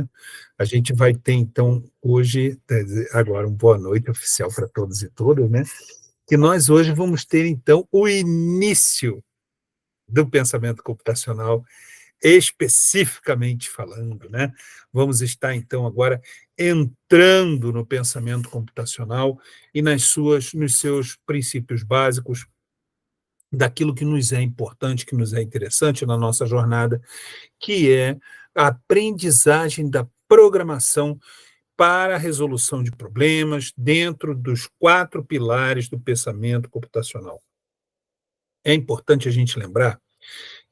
né? A gente vai ter, então, hoje, agora, uma boa noite oficial para todos e todas, né? Que nós hoje vamos ter, então, o início do pensamento computacional, especificamente falando, né? Vamos estar, então, agora entrando no pensamento computacional e nos seus princípios básicos, daquilo que nos é importante, que nos é interessante na nossa jornada, que é a aprendizagem da programação para a resolução de problemas dentro dos 4 pilares do pensamento computacional. É importante a gente lembrar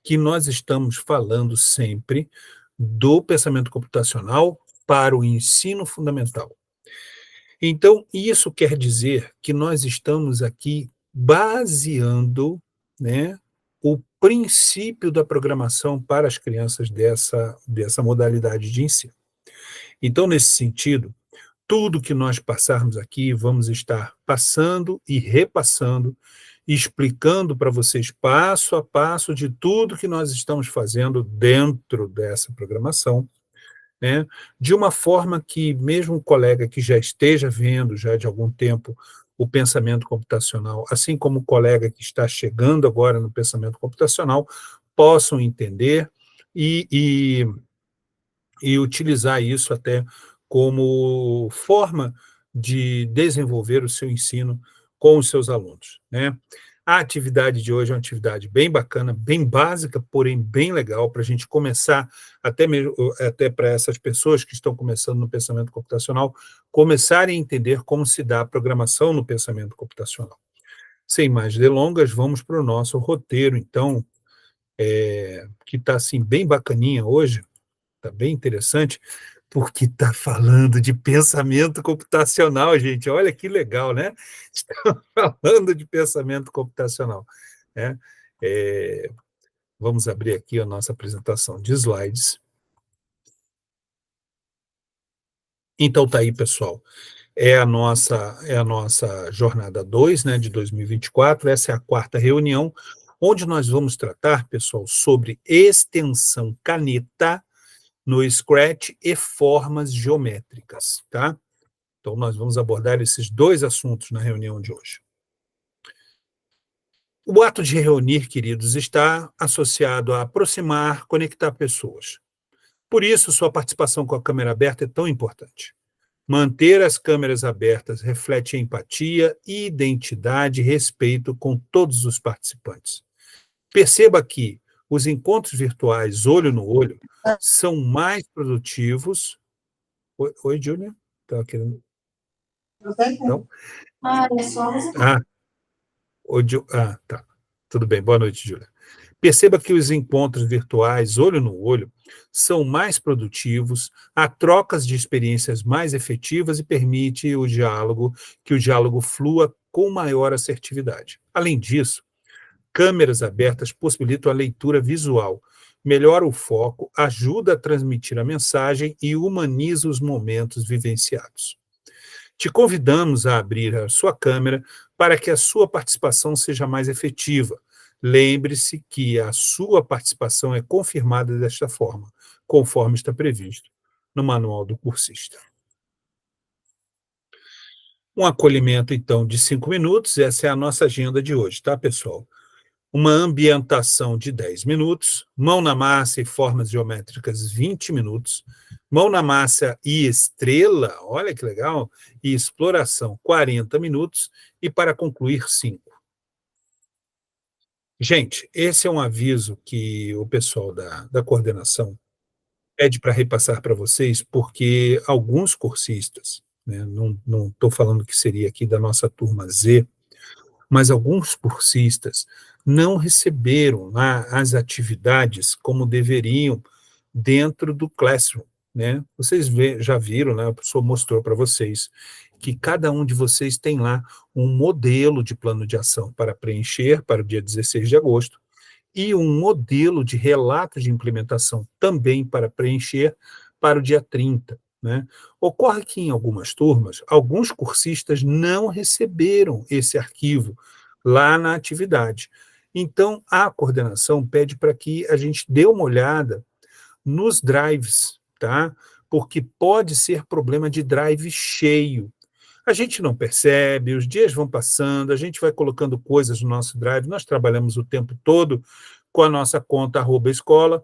que nós estamos falando sempre do pensamento computacional para o ensino fundamental. Então, isso quer dizer que nós estamos aqui baseando, né, o princípio da programação para as crianças dessa modalidade de ensino. Então, nesse sentido, tudo que nós passarmos aqui, vamos estar passando e repassando, explicando para vocês passo a passo de tudo que nós estamos fazendo dentro dessa programação, né? De uma forma que mesmo o colega que já esteja vendo já de algum tempo o pensamento computacional, assim como o colega que está chegando agora no pensamento computacional, possam entender e, e utilizar isso até como forma de desenvolver o seu ensino com os seus alunos, né? A atividade de hoje é uma atividade bem bacana, bem básica, porém bem legal, para a gente começar, até para essas pessoas que estão começando no pensamento computacional, começarem a entender como se dá a programação no pensamento computacional. Sem mais delongas, vamos para o nosso roteiro, então, que está assim, bem bacaninha hoje, está bem interessante, porque está falando de pensamento computacional, gente. Olha que legal, né? Estamos falando de pensamento computacional, né? É, vamos abrir aqui a nossa apresentação de slides. Então tá aí, pessoal. É a nossa jornada 2, né, de 2024. Essa é a 4ª reunião, onde nós vamos tratar, pessoal, sobre extensão caneta no Scratch e formas geométricas, tá? Então, nós vamos abordar esses 2 assuntos na reunião de hoje. O ato de reunir, queridos, está associado a aproximar, conectar pessoas. Por isso, sua participação com a câmera aberta é tão importante. Manter as câmeras abertas reflete empatia, identidade e respeito com todos os participantes. Perceba que os encontros virtuais olho no olho são mais produtivos. Oi, Júlia? Estava querendo. Não? Ah, tá. Tudo bem. Boa noite, Júlia. Perceba que os encontros virtuais, olho no olho, são mais produtivos, há trocas de experiências mais efetivas e permite que o diálogo flua com maior assertividade. Além disso, câmeras abertas possibilitam a leitura visual, melhora o foco, ajuda a transmitir a mensagem e humaniza os momentos vivenciados. Te convidamos a abrir a sua câmera para que a sua participação seja mais efetiva. Lembre-se que a sua participação é confirmada desta forma, conforme está previsto no manual do cursista. Um acolhimento, então, de 5 minutos, essa é a nossa agenda de hoje, tá, pessoal? Uma ambientação de 10 minutos, mão na massa e formas geométricas 20 minutos, mão na massa e estrela, olha que legal, e exploração 40 minutos, e para concluir 5. Gente, esse é um aviso que o pessoal da coordenação pede para repassar para vocês, porque alguns cursistas, né, não estou falando que seria aqui da nossa turma Z, mas alguns cursistas não receberam lá as atividades como deveriam dentro do Classroom, né? Vocês já viram, né? A professor mostrou para vocês que cada um de vocês tem lá um modelo de plano de ação para preencher para o dia 16 de agosto e um modelo de relato de implementação também para preencher para o dia 30. Né? Ocorre que, em algumas turmas, alguns cursistas não receberam esse arquivo lá na atividade. Então, a coordenação pede para que a gente dê uma olhada nos drives, tá? porque pode ser problema de drive cheio. A gente não percebe, os dias vão passando, a gente vai colocando coisas no nosso drive, nós trabalhamos o tempo todo com a nossa conta @escola,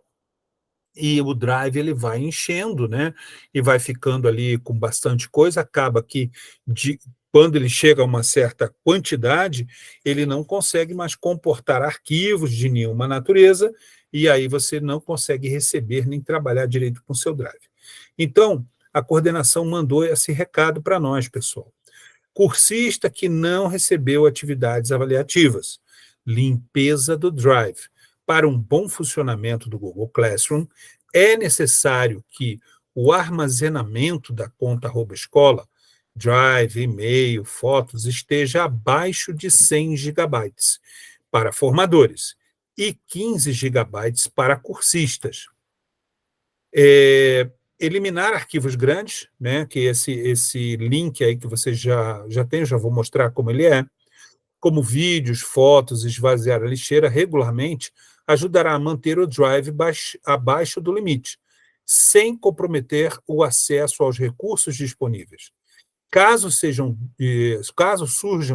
e o drive ele vai enchendo, né? E vai ficando ali com bastante coisa, acaba que quando ele chega a uma certa quantidade, ele não consegue mais comportar arquivos de nenhuma natureza, e aí você não consegue receber nem trabalhar direito com o seu drive. Então, a coordenação mandou esse recado para nós, pessoal. Cursista que não recebeu atividades avaliativas. Limpeza do Drive. Para um bom funcionamento do Google Classroom, é necessário que o armazenamento da conta @escola, Drive, e-mail, fotos, esteja abaixo de 100 GB para formadores e 15 GB para cursistas. Eliminar arquivos grandes, né, que esse link aí que você já tem, já vou mostrar como ele é, como vídeos, fotos, esvaziar a lixeira regularmente, ajudará a manter o Drive abaixo do limite, sem comprometer o acesso aos recursos disponíveis. Caso surjam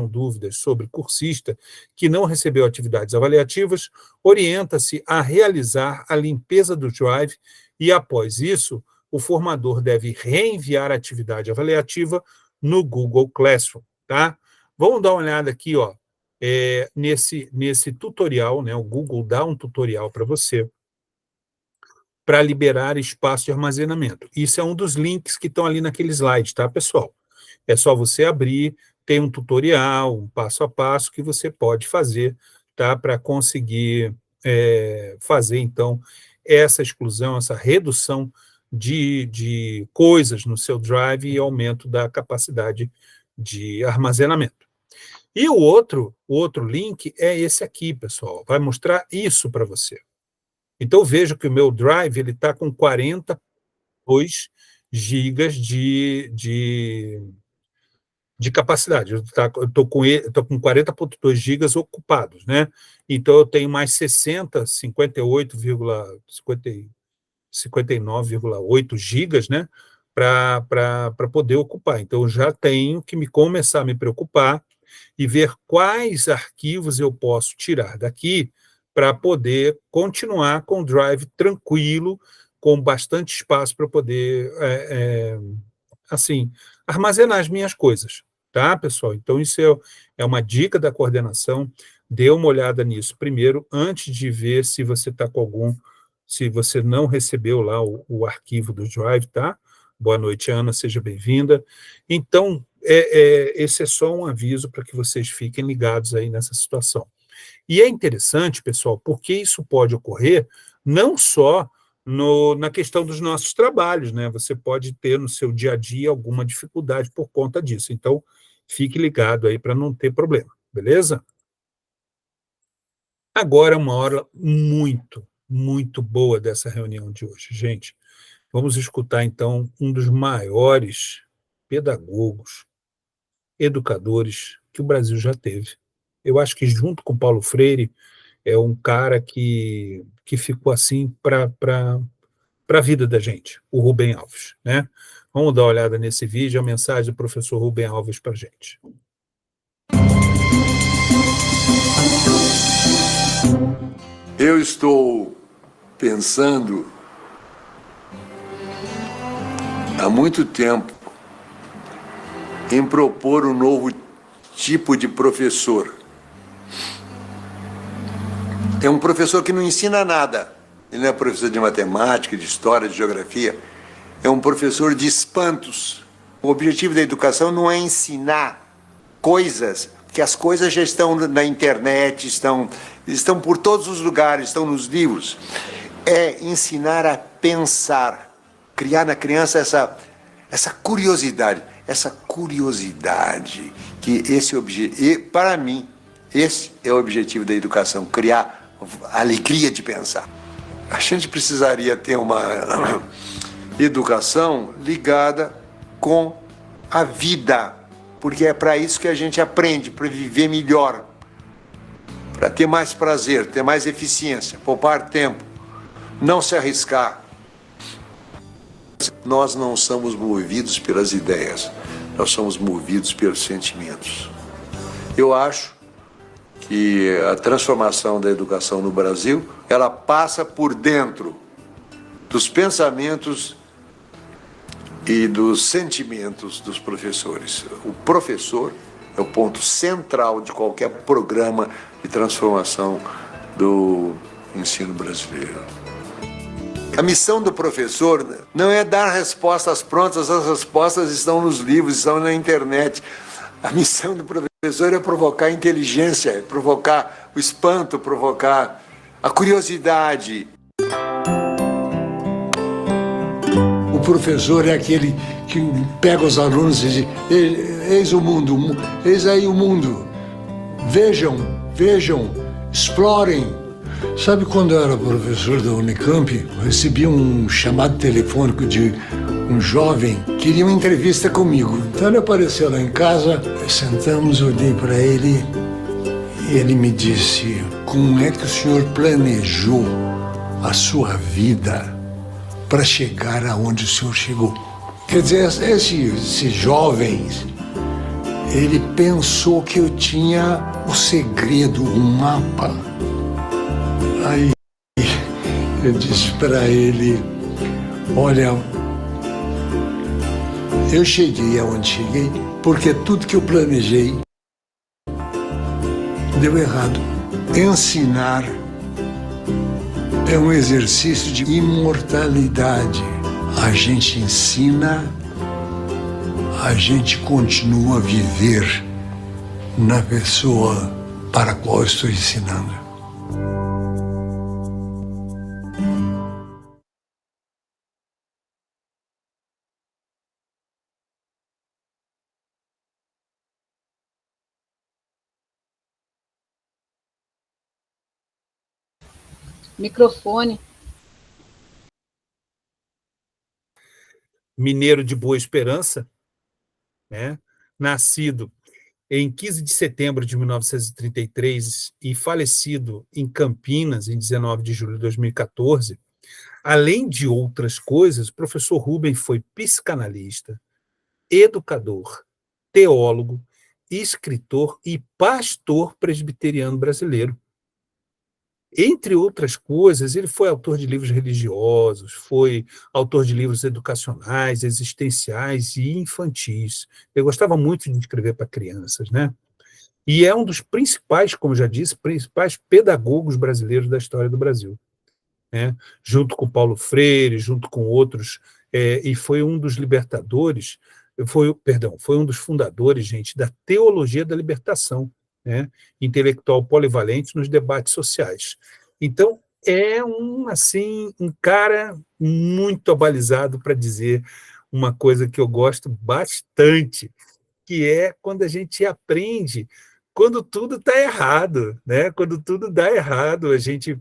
dúvidas sobre cursista que não recebeu atividades avaliativas, orienta-se a realizar a limpeza do Drive e, após isso, o formador deve reenviar a atividade avaliativa no Google Classroom, tá? Vamos dar uma olhada aqui, ó, nesse tutorial, né? O Google dá um tutorial para você para liberar espaço de armazenamento. Isso é um dos links que estão ali naquele slide, tá, pessoal? É só você abrir, tem um tutorial, um passo a passo que você pode fazer, tá, para conseguir fazer, então, essa exclusão, essa redução de coisas no seu Drive e aumento da capacidade de armazenamento. E o outro link é esse aqui, pessoal, vai mostrar isso para você. Então, vejo que o meu Drive está com 42 gigas de capacidade. Eu estou com 40,2 gigas ocupados, né? Então, eu tenho mais 59,8 gigas, né? Para poder ocupar. Então, eu já tenho que começar a me preocupar e ver quais arquivos eu posso tirar daqui para poder continuar com o Drive tranquilo, com bastante espaço para poder, assim, armazenar as minhas coisas, tá, pessoal? Então, isso é uma dica da coordenação. Dê uma olhada nisso primeiro, antes de ver se você está com se você não recebeu lá o arquivo do Drive, tá? Boa noite, Ana, seja bem-vinda. Então, esse é só um aviso para que vocês fiquem ligados aí nessa situação. E é interessante, pessoal, porque isso pode ocorrer não só na questão dos nossos trabalhos, né? Você pode ter no seu dia a dia alguma dificuldade por conta disso. Então, fique ligado aí para não ter problema, beleza? Agora é uma hora muito, muito boa dessa reunião de hoje, gente. Vamos escutar, então, um dos maiores pedagogos, educadores que o Brasil já teve. Eu acho que, junto com Paulo Freire, é um cara que ficou assim para a vida da gente, o Rubem Alves, né? Vamos dar uma olhada nesse vídeo, a mensagem do professor Rubem Alves para a gente. Eu estou pensando há muito tempo em propor um novo tipo de professor. É um professor que não ensina nada. Ele não é professor de matemática, de história, de geografia. É um professor de espantos. O objetivo da educação não é ensinar coisas, porque as coisas já estão na internet, estão por todos os lugares, estão nos livros. É ensinar a pensar, criar na criança essa curiosidade, que para mim, esse é o objetivo da educação, criar a alegria de pensar. A gente precisaria ter uma educação ligada com a vida, porque é para isso que a gente aprende, para viver melhor, para ter mais prazer, ter mais eficiência, poupar tempo, não se arriscar. nós não somos movidos pelas ideias, nós somos movidos pelos sentimentos. Eu acho que a transformação da educação no Brasil, ela passa por dentro dos pensamentos e dos sentimentos dos professores. O professor é o ponto central de qualquer programa de transformação do ensino brasileiro. A missão do professor não é dar respostas prontas, as respostas estão nos livros, estão na internet. A missão do professor é provocar a inteligência, é provocar o espanto, provocar a curiosidade. O professor é aquele que pega os alunos e diz: eis o mundo, eis aí o mundo. Vejam, explorem. Sabe, quando eu era professor da Unicamp, eu recebi um chamado telefônico de um jovem que queria uma entrevista comigo. Então ele apareceu lá em casa, sentamos, olhei para ele e ele me disse: como é que o senhor planejou a sua vida para chegar aonde o senhor chegou? Quer dizer, esse jovem, ele pensou que eu tinha o segredo, um mapa. Aí eu disse para ele: olha, eu cheguei aonde cheguei porque tudo que eu planejei deu errado. Ensinar é um exercício de imortalidade. A gente ensina, a gente continua a viver na pessoa para a qual eu estou ensinando. Microfone. Mineiro de Boa Esperança, né? Nascido em 15 de setembro de 1933 e falecido em Campinas em 19 de julho de 2014, além de outras coisas, o professor Rubem foi psicanalista, educador, teólogo, escritor e pastor presbiteriano brasileiro. Entre outras coisas, ele foi autor de livros religiosos, foi autor de livros educacionais, existenciais e infantis. Ele gostava muito de escrever para crianças, né? E é um dos principais, como já disse, principais pedagogos brasileiros da história do Brasil, né? Junto com Paulo Freire, junto com outros, e foi um dos libertadores, foi um dos fundadores, gente, da teologia da libertação, né? Intelectual polivalente nos debates sociais. Então, é um cara muito abalizado para dizer uma coisa que eu gosto bastante, que é quando a gente aprende quando tudo está errado, né? Quando tudo dá errado, a gente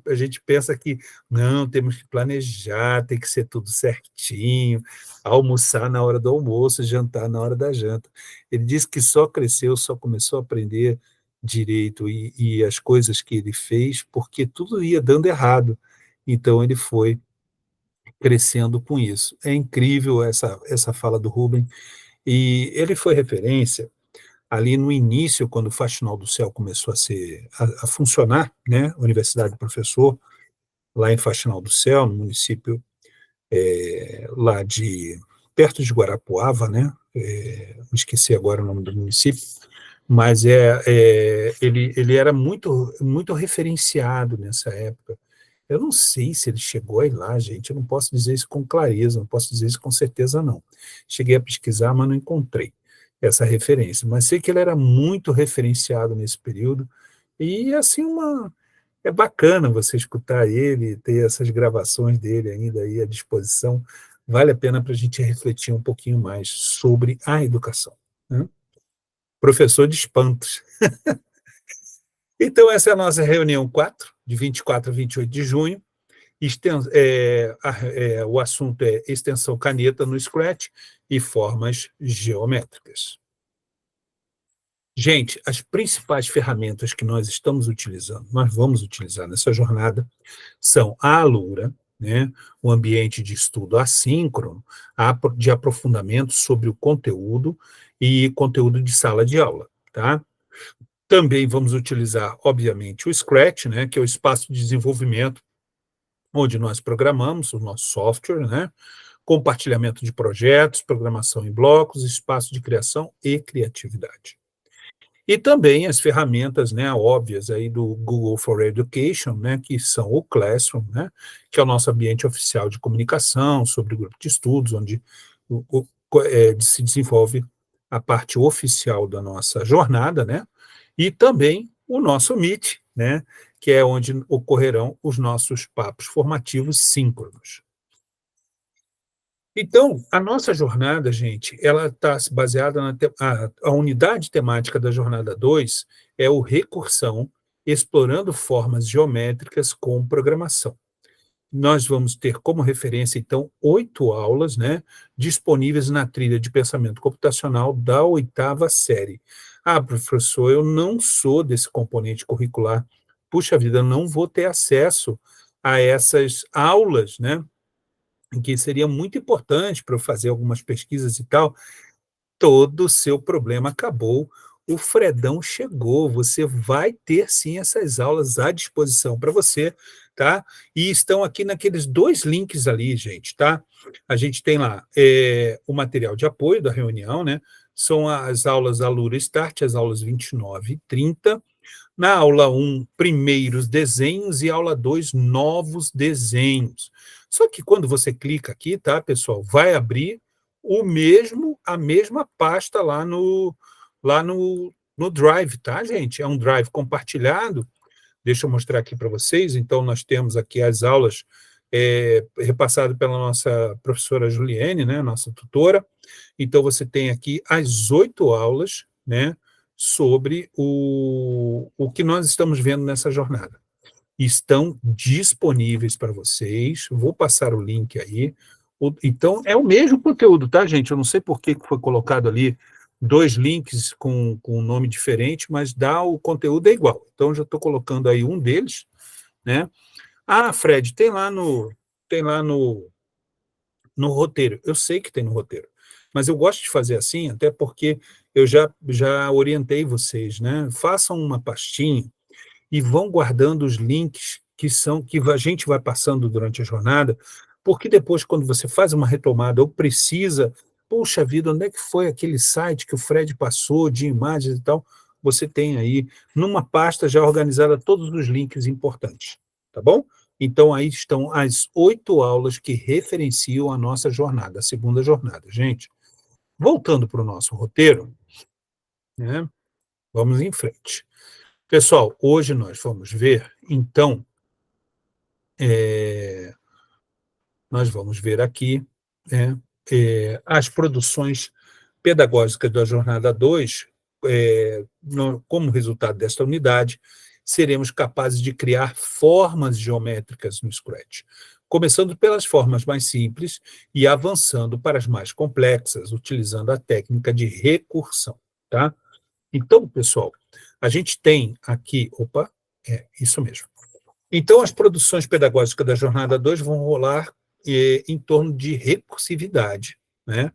pensa que não, temos que planejar, tem que ser tudo certinho, almoçar na hora do almoço, jantar na hora da janta. Ele disse que só cresceu, só começou a aprender direito e as coisas que ele fez porque tudo ia dando errado. Então ele foi crescendo com isso. É incrível essa fala do Rubem, e ele foi referência ali no início, quando o Faxinal do Céu começou a funcionar, né, a Universidade do Professor, lá em Faxinal do Céu, no município lá perto de Guarapuava, né, me esqueci agora o nome do município, mas ele era muito, muito referenciado nessa época. Eu não sei se ele chegou aí lá, gente, eu não posso dizer isso com clareza, não posso dizer isso com certeza, não. Cheguei a pesquisar, mas não encontrei essa referência, mas sei que ele era muito referenciado nesse período, e assim, é bacana você escutar ele, ter essas gravações dele ainda aí à disposição, vale a pena para a gente refletir um pouquinho mais sobre a educação, né? Professor de espantos. Então, essa é a nossa reunião 4, de 24 a 28 de junho. O assunto é extensão caneta no Scratch e formas geométricas. Gente, as principais ferramentas que nós vamos utilizar nessa jornada, são a Alura, né, um ambiente de estudo assíncrono, de aprofundamento sobre o conteúdo e conteúdo de sala de aula, tá? Também vamos utilizar, obviamente, o Scratch, né, que é o espaço de desenvolvimento onde nós programamos o nosso software, né, compartilhamento de projetos, programação em blocos, espaço de criação e criatividade. E também as ferramentas, né, óbvias aí do Google for Education, né, que são o Classroom, né, que é o nosso ambiente oficial de comunicação sobre o grupo de estudos, onde se desenvolve a parte oficial da nossa jornada, né, e também o nosso Meet, né, que é onde ocorrerão os nossos papos formativos síncronos. Então, a nossa jornada, gente, ela está baseada a unidade temática da jornada 2 é o recursão, explorando formas geométricas com programação. Nós vamos ter como referência, então, 8 aulas, né, disponíveis na trilha de pensamento computacional da 8ª série. Ah, professor, eu não sou desse componente curricular. Puxa vida, eu não vou ter acesso a essas aulas, né, que seria muito importante para eu fazer algumas pesquisas e tal. Todo o seu problema acabou. O Fredão chegou. Você vai ter sim essas aulas à disposição para você, tá? E estão aqui naqueles 2 links ali, gente, tá? A gente tem lá o material de apoio da reunião, né? São as aulas Alura Start, as aulas 29 e 30. Na aula 1, primeiros desenhos, e aula 2, novos desenhos. Só que quando você clica aqui, tá, pessoal, vai abrir a mesma pasta lá no Drive, tá, gente? É um Drive compartilhado. Deixa eu mostrar aqui para vocês. Então, nós temos aqui as aulas repassadas pela nossa professora Juliene, né, nossa tutora. Então, você tem aqui as 8 aulas, né, sobre o que nós estamos vendo nessa jornada. Estão disponíveis para vocês. Vou passar o link aí. Então, é o mesmo conteúdo, tá, gente? Eu não sei por que foi colocado ali 2 links com um nome diferente, mas o conteúdo é igual. Então, já estou colocando aí um deles, né? Ah, Fred, tem lá no roteiro. Eu sei que tem no roteiro, mas eu gosto de fazer assim, até porque eu já orientei vocês, né? Façam uma pastinha e vão guardando os links que a gente vai passando durante a jornada, porque depois, quando você faz uma retomada ou precisa, puxa vida, onde é que foi aquele site que o Fred passou de imagens e tal? Você tem aí, numa pasta já organizada, todos os links importantes, tá bom? Então, aí estão as 8 aulas que referenciam a nossa jornada, a segunda jornada. Gente, voltando para o nosso roteiro, né, vamos em frente. Pessoal, hoje nós vamos ver, então, nós vamos ver aqui, né, as produções pedagógicas da Jornada 2, como resultado desta unidade, seremos capazes de criar formas geométricas no Scratch, começando pelas formas mais simples e avançando para as mais complexas, utilizando a técnica de recursão, tá? Então, pessoal, a gente tem aqui, isso mesmo. Então, as produções pedagógicas da Jornada 2 vão rolar em torno de recursividade, né?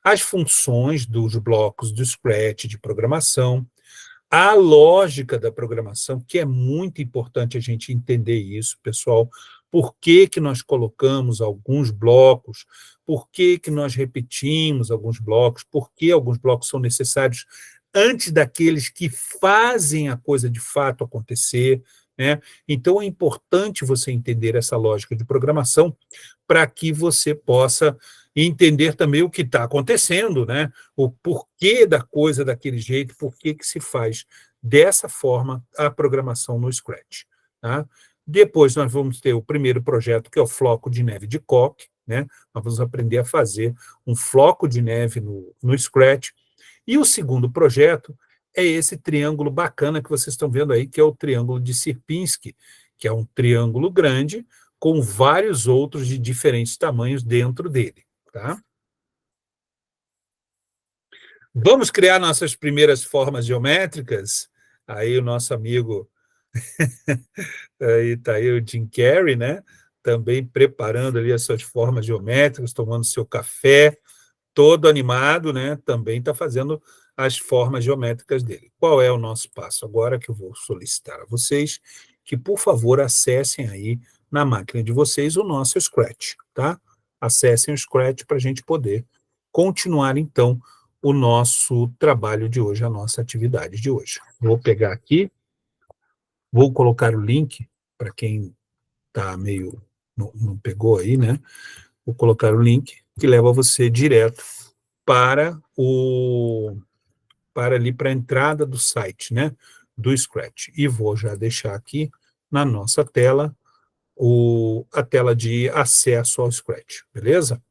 As funções dos blocos do Scratch de programação, a lógica da programação, que é muito importante a gente entender isso, pessoal. Por que que nós colocamos alguns blocos? Por que que nós repetimos alguns blocos? Por que alguns blocos são necessários antes daqueles que fazem a coisa de fato acontecer, né? Então, é importante você entender essa lógica de programação para que você possa entender também o que está acontecendo, né? O porquê da coisa daquele jeito, por que se faz dessa forma a programação no Scratch, tá? Depois nós vamos ter o primeiro projeto, que é o floco de neve de Koch, né? Nós vamos aprender a fazer um floco de neve no Scratch. E o segundo projeto é esse triângulo bacana que vocês estão vendo aí, que é o triângulo de Sierpinski, que é um triângulo grande com vários outros de diferentes tamanhos dentro dele, tá? Vamos criar nossas primeiras formas geométricas? Aí o nosso amigo, aí está aí o Jim Carrey, né? também preparando ali as suas formas geométricas, tomando seu café, todo animado, né? Também está fazendo as formas geométricas dele. Qual é o nosso passo agora que eu vou solicitar a vocês? Que, por favor, acessem aí na máquina de vocês o nosso Scratch, tá? Acessem o Scratch para a gente poder continuar, então, o nosso trabalho de hoje, a nossa atividade de hoje. Vou pegar aqui, vou colocar o link para quem está meio... Não pegou aí, né? Vou colocar o link que leva você direto para ali para a entrada do site, né, do Scratch. E vou já deixar aqui na nossa tela a tela de acesso ao Scratch, beleza?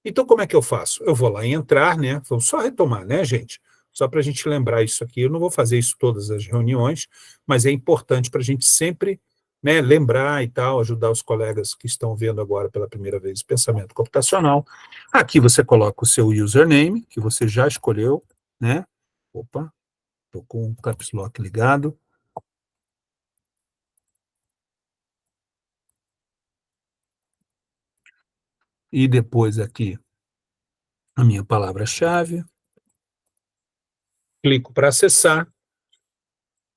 Então, como é que eu faço? Eu vou lá em entrar, né? Vou só retomar, né, gente? Só para a gente lembrar isso aqui. Eu não vou fazer isso todas as reuniões, mas é importante para a gente sempre, né, lembrar e tal, ajudar os colegas que estão vendo agora pela primeira vez o pensamento computacional. Aqui você coloca o seu username, que você já escolheu, né? Opa, estou com o Caps Lock ligado. E depois aqui a minha palavra-chave. Clico para acessar.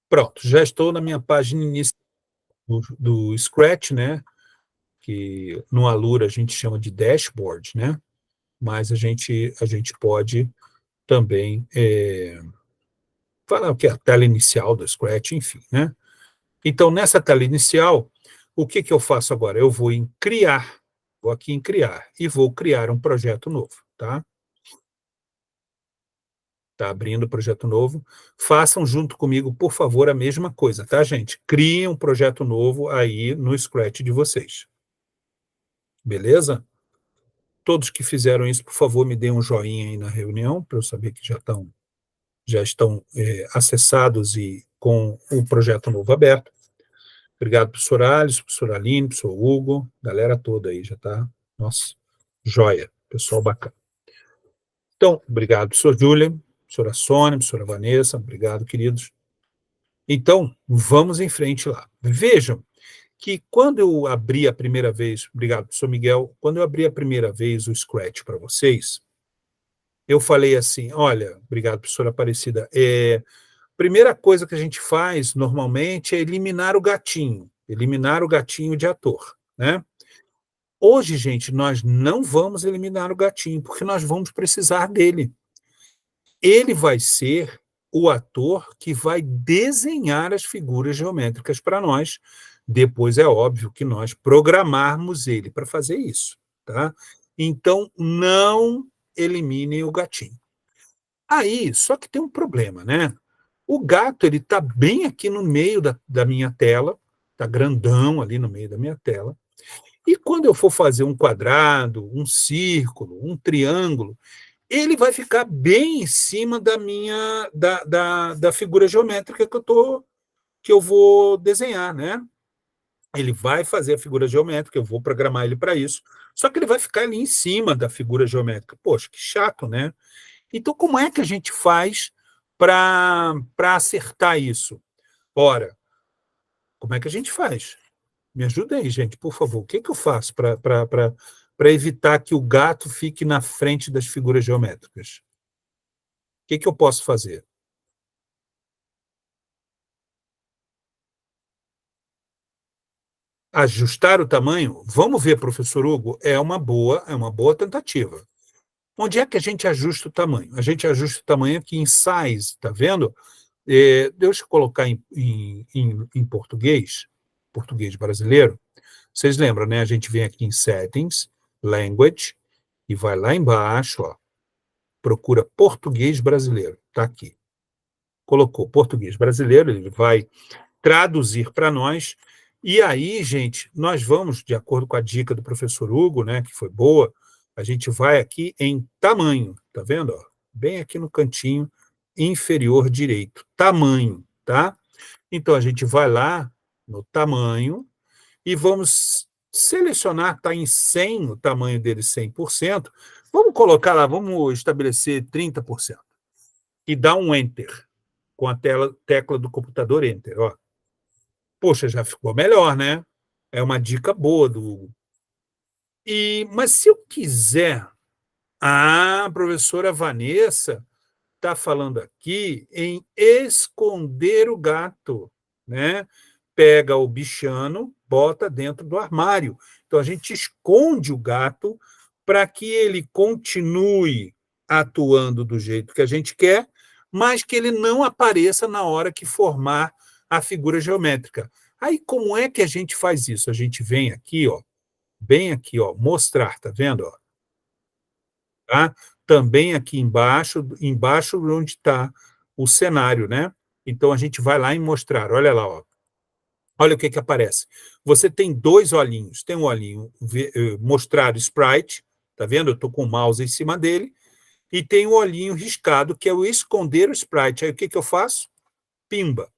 Pronto, já estou na minha página inicial do Scratch, né? Que no Alura a gente chama de dashboard, né? Mas a gente pode também falar o que é a tela inicial do Scratch, enfim, né? Então, nessa tela inicial, o que eu faço agora? Eu vou em criar, vou aqui em criar, e vou criar um projeto novo, tá? Está abrindo o projeto novo. Façam junto comigo, por favor, a mesma coisa, tá, gente? Criem um projeto novo aí no Scratch de vocês. Beleza? Todos que fizeram isso, por favor, me deem um joinha aí na reunião, para eu saber que já estão acessados e com o projeto novo aberto. Obrigado, professor Alisson, professor Aline, professor Hugo, galera toda aí, já está, nossa, joia, pessoal bacana. Então, obrigado, professor Júlia, professora Sônia, professora Vanessa, obrigado, queridos. Então, vamos em frente lá. Vejam que quando eu abri a primeira vez, obrigado, professor Miguel, quando eu abri a primeira vez o Scratch para vocês, eu falei assim, olha, obrigado, professora Aparecida, primeira coisa que a gente faz, normalmente, é eliminar o gatinho de ator, né? Hoje, gente, nós não vamos eliminar o gatinho, porque nós vamos precisar dele. Ele vai ser o ator que vai desenhar as figuras geométricas para nós. Depois é óbvio que nós programarmos ele para fazer isso, tá? Então, não eliminem o gatinho. Aí, só que tem um problema, né? O gato, ele está bem aqui no meio da minha tela, está grandão ali no meio da minha tela, e quando eu for fazer um quadrado, um círculo, um triângulo, ele vai ficar bem em cima da figura geométrica que eu vou desenhar, né? Ele vai fazer a figura geométrica, eu vou programar ele para isso, só que ele vai ficar ali em cima da figura geométrica. Poxa, que chato, né? Então, como é que a gente faz para acertar isso? Ora, como é que a gente faz? Me ajuda aí, gente, por favor. O que eu faço para evitar que o gato fique na frente das figuras geométricas? O que eu posso fazer? Ajustar o tamanho? Vamos ver, professor Hugo, é uma boa tentativa. Onde é que a gente ajusta o tamanho? A gente ajusta o tamanho aqui em size, tá vendo? Deixa eu colocar em português brasileiro. Vocês lembram, né? A gente vem aqui em Settings, Language, e vai lá embaixo, ó, procura português brasileiro. Está aqui. Colocou português brasileiro, ele vai traduzir para nós. E aí, gente, nós vamos, de acordo com a dica do professor Hugo, né, que foi boa, a gente vai aqui em tamanho, tá vendo? Ó? Bem aqui no cantinho inferior direito, tamanho, tá? Então, a gente vai lá no tamanho e vamos selecionar, está em 100, o tamanho dele 100%, vamos colocar lá, vamos estabelecer 30%, e dá um Enter, com a tecla do computador Enter, ó. Poxa, já ficou melhor, né? É uma dica boa do Hugo. Mas se eu quiser, a professora Vanessa está falando aqui em esconder o gato, né? Pega o bichano, bota dentro do armário. Então, a gente esconde o gato para que ele continue atuando do jeito que a gente quer, mas que ele não apareça na hora que formar a figura geométrica. Aí, como é que a gente faz isso? A gente vem aqui, ó, bem aqui, ó, mostrar, tá vendo? Ó, tá? Também aqui embaixo onde está o cenário, né? Então, a gente vai lá em mostrar, olha lá, ó. Olha o que aparece. Você tem dois olhinhos. Tem um olhinho mostrar sprite, tá vendo? Eu estou com o mouse em cima dele. E tem um olhinho riscado, que é o esconder o sprite. Aí o que eu faço? Pimba.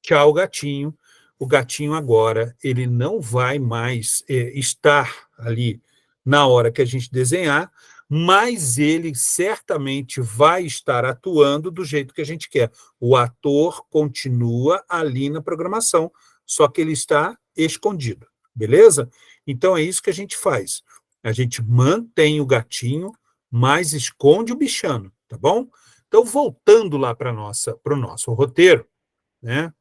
Tchau, gatinho. O gatinho agora, ele não vai mais estar ali na hora que a gente desenhar, mas ele certamente vai estar atuando do jeito que a gente quer. O ator continua ali na programação, só que ele está escondido, beleza? Então é isso que a gente faz. A gente mantém o gatinho, mas esconde o bichano, tá bom? Então, voltando lá para o nosso roteiro, né?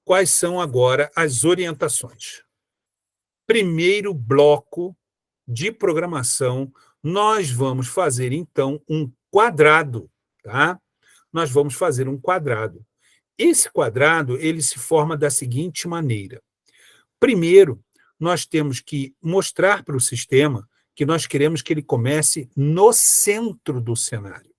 Quais são agora as orientações? Primeiro bloco de programação, nós vamos fazer, então, um quadrado, tá? Nós vamos fazer um quadrado. Esse quadrado, ele se forma da seguinte maneira. Primeiro, nós temos que mostrar para o sistema que nós queremos que ele comece no centro do cenário.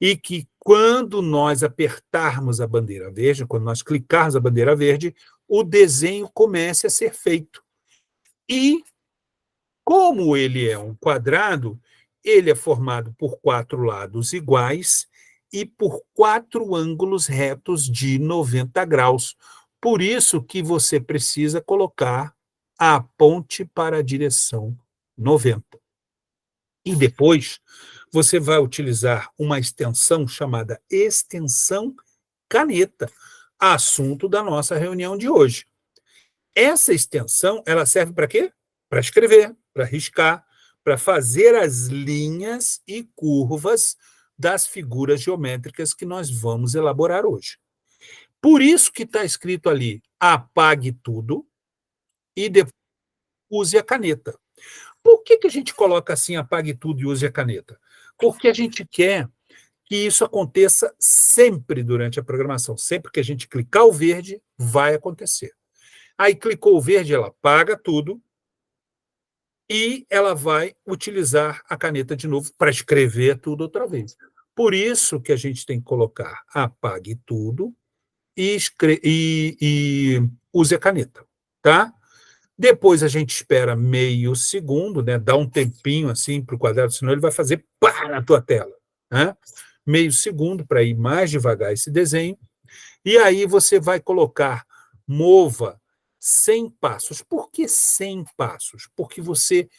E que quando nós apertarmos a bandeira verde, quando nós clicarmos a bandeira verde, o desenho comece a ser feito. E, como ele é um quadrado, ele é formado por 4 lados iguais e por 4 ângulos retos de 90 graus. Por isso que você precisa colocar a ponte para a direção 90. E depois, você vai utilizar uma extensão chamada extensão caneta, assunto da nossa reunião de hoje. Essa extensão, ela serve para quê? Para escrever, para riscar, para fazer as linhas e curvas das figuras geométricas que nós vamos elaborar hoje. Por isso que está escrito ali, apague tudo e depois use a caneta. Por que a gente coloca assim, apague tudo e use a caneta? Porque a gente quer que isso aconteça sempre durante a programação. Sempre que a gente clicar o verde, vai acontecer. Aí clicou o verde, ela apaga tudo e ela vai utilizar a caneta de novo para escrever tudo outra vez. Por isso que a gente tem que colocar apague tudo e use a caneta, tá? Depois a gente espera meio segundo, né? Dá um tempinho assim para o quadrado, senão ele vai fazer pá na tua tela, né? Meio segundo para ir mais devagar esse desenho. E aí você vai colocar mova 100 passos. Por que 100 passos? Porque você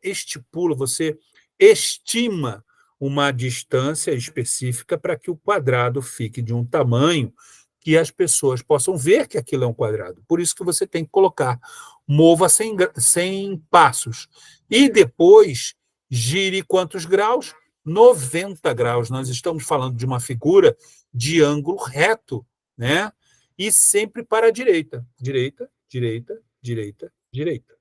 estipula, você estima uma distância específica para que o quadrado fique de um tamanho que as pessoas possam ver que aquilo é um quadrado. Por isso que você tem que colocar mova 100 passos. E depois, gire quantos graus? 90 graus. Nós estamos falando de uma figura de ângulo reto, né? E sempre para a direita. Direita, direita, direita, direita.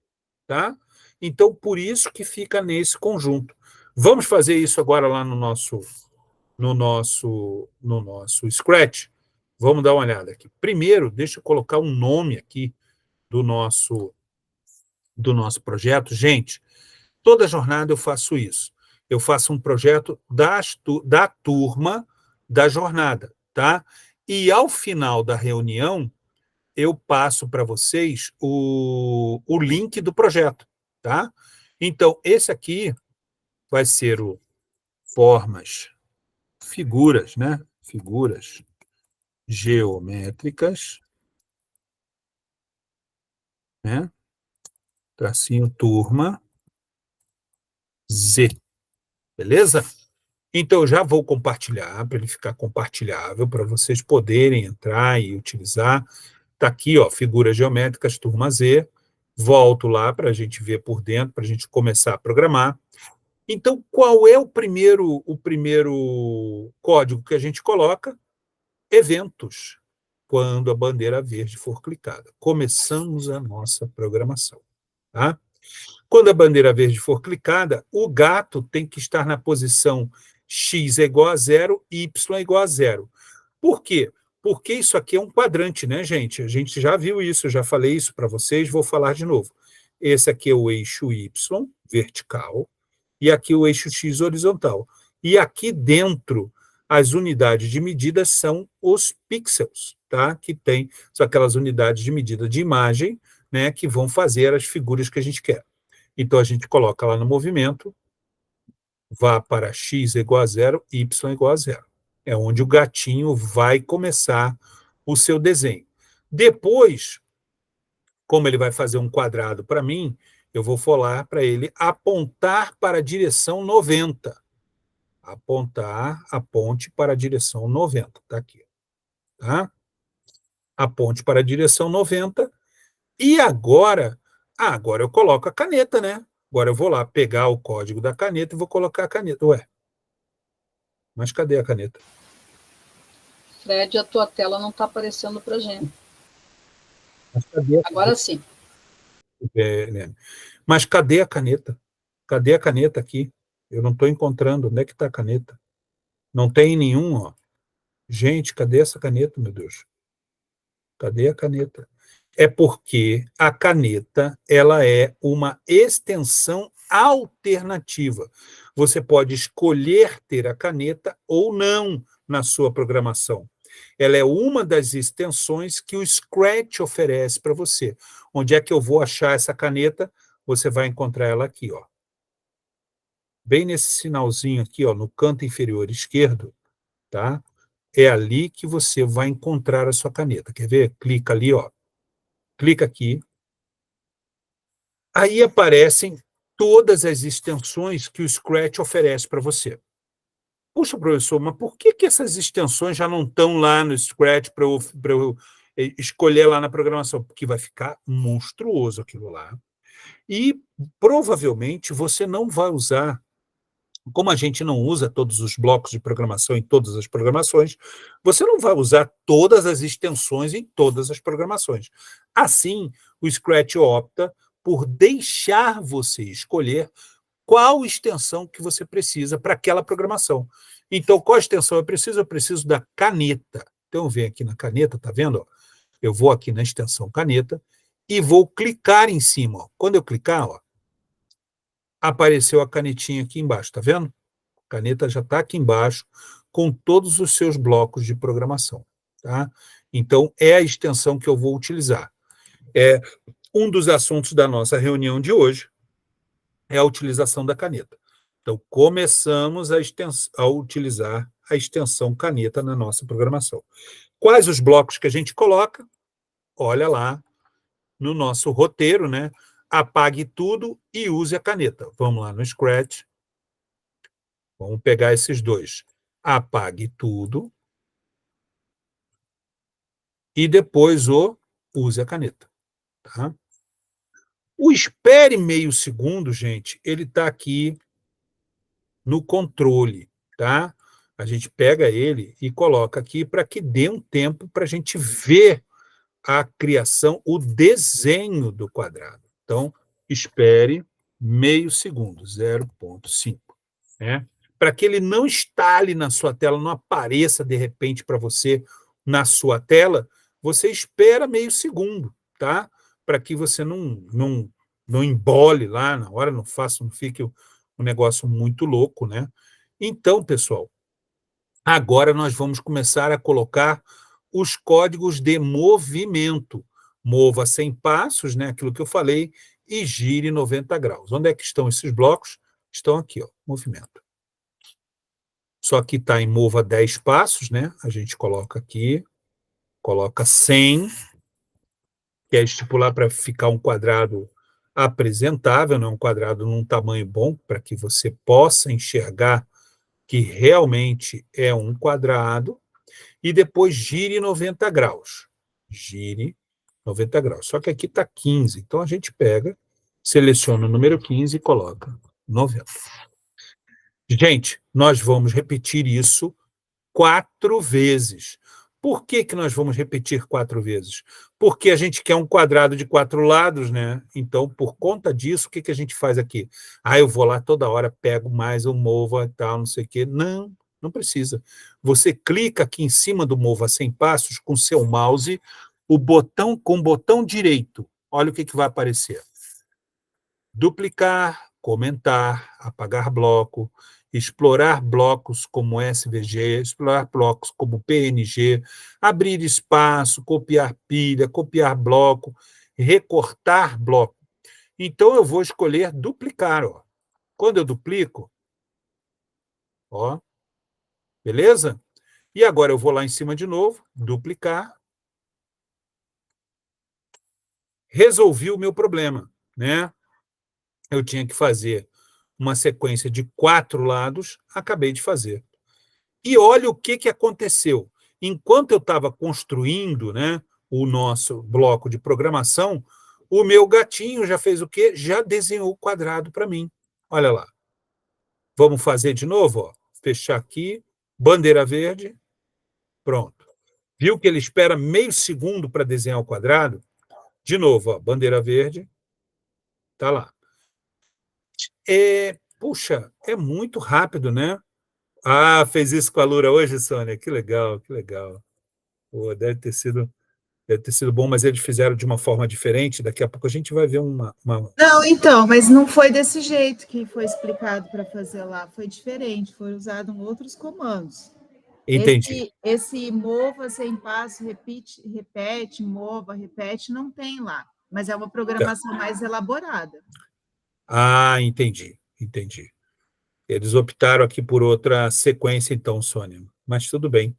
Tá? Então, por isso que fica nesse conjunto. Vamos fazer isso agora lá no nosso Scratch. Vamos dar uma olhada aqui. Primeiro, deixa eu colocar um nome aqui do nosso projeto. Gente, toda jornada eu faço isso. Eu faço um projeto da turma da jornada, tá? E ao final da reunião, eu passo para vocês o link do projeto, tá? Então, esse aqui vai ser o figuras, né? Figuras geométricas, né? Tracinho turma Z, beleza? Então, eu já vou compartilhar, para ele ficar compartilhável, para vocês poderem entrar e utilizar. Está aqui, ó, figuras geométricas, turma Z. Volto lá para a gente ver por dentro, para a gente começar a programar. Então, qual é o primeiro código que a gente coloca? Eventos, quando a bandeira verde for clicada. Começamos a nossa programação. Tá? Quando a bandeira verde for clicada, o gato tem que estar na posição x é igual a 0, y é igual a 0. Por quê? Porque isso aqui é um quadrante, né, gente? A gente já viu isso, já falei isso para vocês, vou falar de novo. Esse aqui é o eixo y, vertical, e aqui o eixo x horizontal. E aqui dentro, as unidades de medida são os pixels, tá? São aquelas unidades de medida de imagem, né, que vão fazer as figuras que a gente quer. Então, a gente coloca lá no movimento, vá para x igual a 0, y igual a 0. É onde o gatinho vai começar o seu desenho. Depois, como ele vai fazer um quadrado para mim, eu vou falar para ele apontar para a direção 90. Aponte para a direção 90. Está aqui. Tá? Aponte para a direção 90. E agora eu coloco a caneta, né? Agora eu vou lá pegar o código da caneta e vou colocar a caneta. Ué, mas cadê a caneta? Fred, a tua tela não está aparecendo para gente. Mas cadê Agora sim. Mas cadê a caneta? Cadê a caneta aqui? Eu não estou encontrando. Onde é que está a caneta? Não tem nenhum, ó. Gente, cadê essa caneta, meu Deus? Cadê a caneta? É porque a caneta, ela é uma extensão alternativa. Você pode escolher ter a caneta ou não na sua programação. Ela é uma das extensões que o Scratch oferece para você. Onde é que eu vou achar essa caneta? Você vai encontrar ela aqui, ó. Bem nesse sinalzinho aqui, ó, no canto inferior esquerdo, tá? É ali que você vai encontrar a sua caneta. Quer ver? Clica ali, ó. Clica aqui. Aí aparecem todas as extensões que o Scratch oferece para você. Puxa, professor, mas por que essas extensões já não estão lá no Scratch para eu escolher lá na programação? Porque vai ficar monstruoso aquilo lá. E provavelmente você não vai usar, como a gente não usa todos os blocos de programação em todas as programações, você não vai usar todas as extensões em todas as programações. Assim, o Scratch opta por deixar você escolher qual extensão que você precisa para aquela programação. Então, qual extensão eu preciso? Eu preciso da caneta. Então, eu venho aqui na caneta, tá vendo? Eu vou aqui na extensão caneta e vou clicar em cima. Ó. Quando eu clicar, ó, apareceu a canetinha aqui embaixo, tá vendo? A caneta já está aqui embaixo com todos os seus blocos de programação. Tá? Então, é a extensão que eu vou utilizar. É um dos assuntos da nossa reunião de hoje, é a utilização da caneta. Então, começamos a utilizar a extensão caneta na nossa programação. Quais os blocos que a gente coloca? Olha lá no nosso roteiro, né? Apague tudo e use a caneta. Vamos lá no Scratch. Vamos pegar esses dois. Apague tudo e depois use a caneta. Tá? O espere meio segundo, gente, ele está aqui no controle, tá? A gente pega ele e coloca aqui para que dê um tempo para a gente ver a criação, o desenho do quadrado. Então, espere meio segundo, 0,5. Né? Para que ele não instale na sua tela, não apareça de repente para você na sua tela, você espera meio segundo, tá? Para que você não embole lá na hora, não fique um negócio muito louco, né? Então, pessoal, agora nós vamos começar a colocar os códigos de movimento. Mova 100 passos, né? Aquilo que eu falei, e gire 90 graus. Onde é que estão esses blocos? Estão aqui, ó, movimento. Só que está em mova 10 passos, né? A gente coloca aqui, coloca 100, que é estipular para ficar um quadrado apresentável, não é um quadrado num tamanho bom, para que você possa enxergar que realmente é um quadrado, e depois gire 90 graus. Gire 90 graus. Só que aqui está 15. Então, a gente pega, seleciona o número 15 e coloca 90. Gente, nós vamos repetir isso 4 vezes. Por que que nós vamos repetir 4 vezes? Porque a gente quer um quadrado de 4 lados, né? Então, por conta disso, o que que a gente faz aqui? Eu vou lá toda hora, pego mais um mova e tal, não sei o quê. Não, não precisa. Você clica aqui em cima do mova 100 passos com seu mouse, com o botão direito. Olha o que que vai aparecer. Duplicar, comentar, apagar bloco, explorar blocos como SVG, explorar blocos como PNG, abrir espaço, copiar pilha, copiar bloco, recortar bloco. Então, eu vou escolher duplicar. Ó. Quando eu duplico, ó, beleza? E agora eu vou lá em cima de novo, duplicar. Resolvi o meu problema, né? Eu tinha que fazer uma sequência de 4 lados, acabei de fazer. E olha o que que aconteceu. Enquanto eu estava construindo, né, o nosso bloco de programação, o meu gatinho já fez o quê? Já desenhou o quadrado para mim. Olha lá. Vamos fazer de novo? Ó. Fechar aqui, bandeira verde, pronto. Viu que ele espera meio segundo para desenhar o quadrado? De novo, ó, bandeira verde, está lá. Puxa, é muito rápido, né? Fez isso com a Lura hoje, Sônia? Que legal, que legal. Pô, deve ter sido bom, mas eles fizeram de uma forma diferente. Daqui a pouco a gente vai ver uma... Não, então, mas não foi desse jeito que foi explicado para fazer lá. Foi diferente, foi usado outros comandos. Entendi. Esse mova sem passo, repete, mova, repete, não tem lá. Mas é uma programação mais elaborada. Entendi, entendi. Eles optaram aqui por outra sequência, então, Sônia. Mas tudo bem.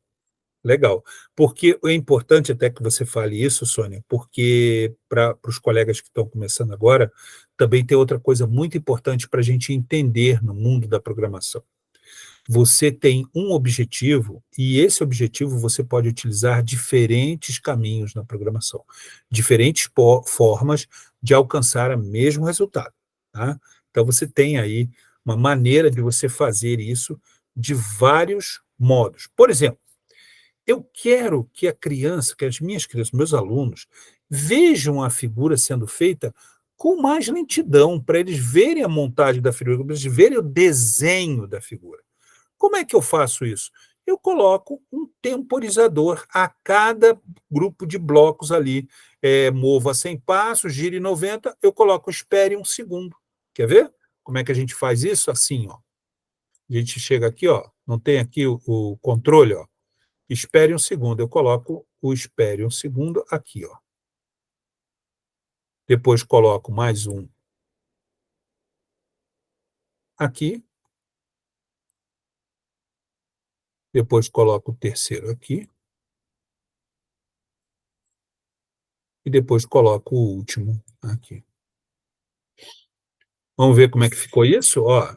Legal. Porque é importante até que você fale isso, Sônia, porque para os colegas que estão começando agora, também tem outra coisa muito importante para a gente entender no mundo da programação. Você tem um objetivo, e esse objetivo você pode utilizar diferentes caminhos na programação, diferentes formas de alcançar o mesmo resultado. Tá? Então, você tem aí uma maneira de você fazer isso de vários modos. Por exemplo, eu quero que a criança, que as minhas crianças, meus alunos, vejam a figura sendo feita com mais lentidão, para eles verem a montagem da figura, para eles verem o desenho da figura. Como é que eu faço isso? Eu coloco um temporizador a cada grupo de blocos ali. Movo a 100 passos, gire 90, eu coloco espere 1 segundo. Quer ver? Como é que a gente faz isso? Assim, ó. A gente chega aqui, ó, não tem aqui o controle, ó. Espere 1 segundo. Eu coloco o espere 1 segundo aqui, ó. Depois coloco mais um aqui. Depois coloco o terceiro aqui. E depois coloco o último aqui. Vamos ver como é que ficou isso? Ó,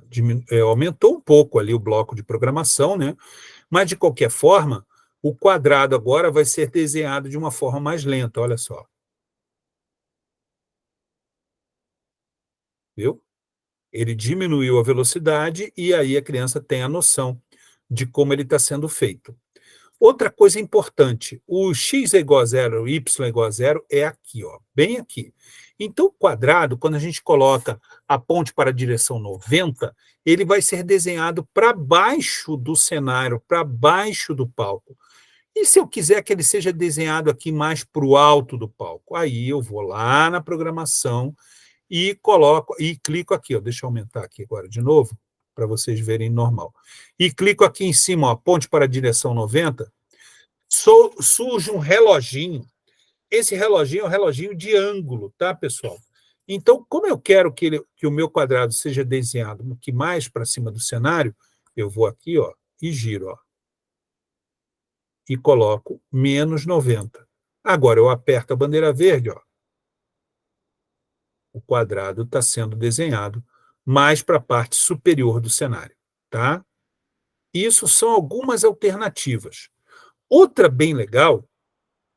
aumentou um pouco ali o bloco de programação, né? Mas, de qualquer forma, o quadrado agora vai ser desenhado de uma forma mais lenta, olha só. Viu? Ele diminuiu a velocidade e aí a criança tem a noção de como ele está sendo feito. Outra coisa importante, o x é igual a zero, o y é igual a zero, é aqui, ó, bem aqui. Então, o quadrado, quando a gente coloca a ponte para a direção 90, ele vai ser desenhado para baixo do cenário, para baixo do palco. E se eu quiser que ele seja desenhado aqui mais para o alto do palco? Aí eu vou lá na programação e coloco, e clico aqui, ó, deixa eu aumentar aqui agora de novo, para vocês verem normal. E clico aqui em cima, ó, ponte para a direção 90, surge um reloginho. Esse reloginho é um reloginho de ângulo, tá, pessoal? Então, como eu quero que o meu quadrado seja desenhado aqui mais para cima do cenário, eu vou aqui, ó, e giro, ó. E coloco menos 90. Agora, eu aperto a bandeira verde, ó. O quadrado está sendo desenhado mais para a parte superior do cenário, tá? Isso são algumas alternativas. Outra bem legal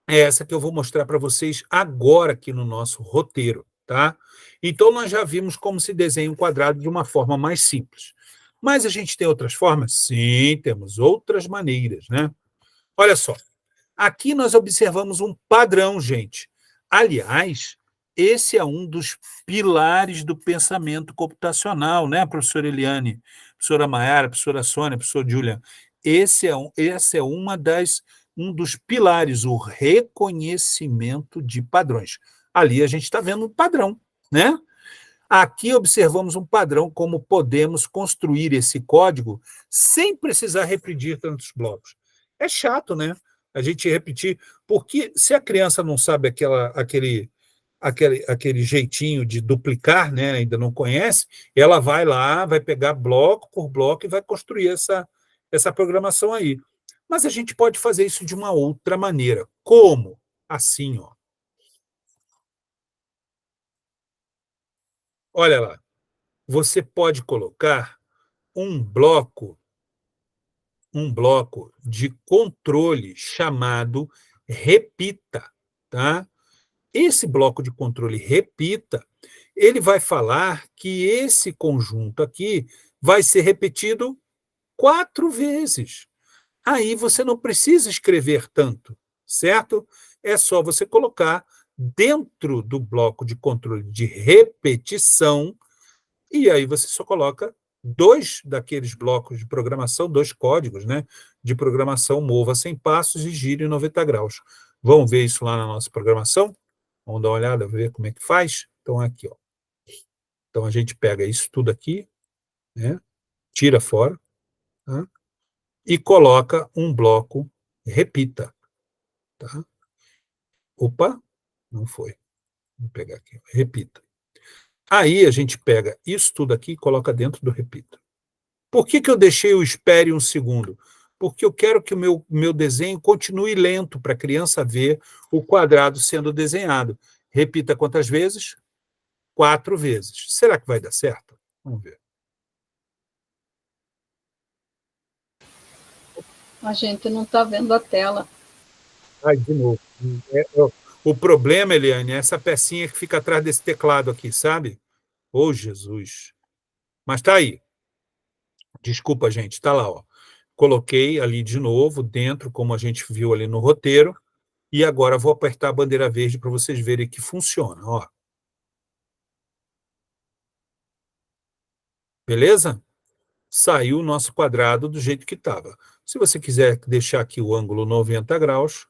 é essa que eu vou mostrar para vocês agora aqui no nosso roteiro, tá? Então, nós já vimos como se desenha um quadrado de uma forma mais simples. Mas a gente tem outras formas? Sim, temos outras maneiras, né? Olha só, aqui nós observamos um padrão, gente. Aliás, esse é um dos pilares do pensamento computacional, né, professora Eliane, professora Maiara, professora Sônia, professor Julian? Essa é um dos pilares, o reconhecimento de padrões. Ali a gente está vendo um padrão, né? Aqui observamos um padrão, como podemos construir esse código sem precisar repetir tantos blocos. É chato, né? A gente repetir, porque se a criança não sabe aquele jeitinho de duplicar, né, ainda não conhece, ela vai lá, vai pegar bloco por bloco e vai construir essa programação aí. Mas a gente pode fazer isso de uma outra maneira. Como? Assim, ó. Olha lá. Você pode colocar um bloco de controle chamado repita, tá? Esse bloco de controle repita, ele vai falar que esse conjunto aqui vai ser repetido 4 vezes. Aí você não precisa escrever tanto, certo? É só você colocar dentro do bloco de controle de repetição, e aí você só coloca 2 daqueles blocos de programação, 2 códigos, né, de programação, mova 100 passos e gire 90 graus. Vamos ver isso lá na nossa programação? Vamos dar uma olhada, ver como é que faz? Então, aqui, ó. Então, a gente pega isso tudo aqui, né, tira fora, tá, e coloca um bloco repita. Tá? Opa, não foi. Vou pegar aqui, repita. Aí a gente pega isso tudo aqui e coloca dentro do repita. Por que eu deixei o espere um segundo? Porque eu quero que o meu desenho continue lento para a criança ver o quadrado sendo desenhado. Repita quantas vezes? 4 vezes. Será que vai dar certo? Vamos ver. A gente não está vendo a tela. Ai, de novo. O problema, Eliane, é essa pecinha que fica atrás desse teclado aqui, sabe? Ô, Jesus. Mas está aí. Desculpa, gente, está lá, ó. Coloquei ali de novo, dentro, como a gente viu ali no roteiro, e agora vou apertar a bandeira verde para vocês verem que funciona, ó. Beleza? Saiu o nosso quadrado do jeito que estava. Se você quiser deixar aqui o ângulo 90 graus,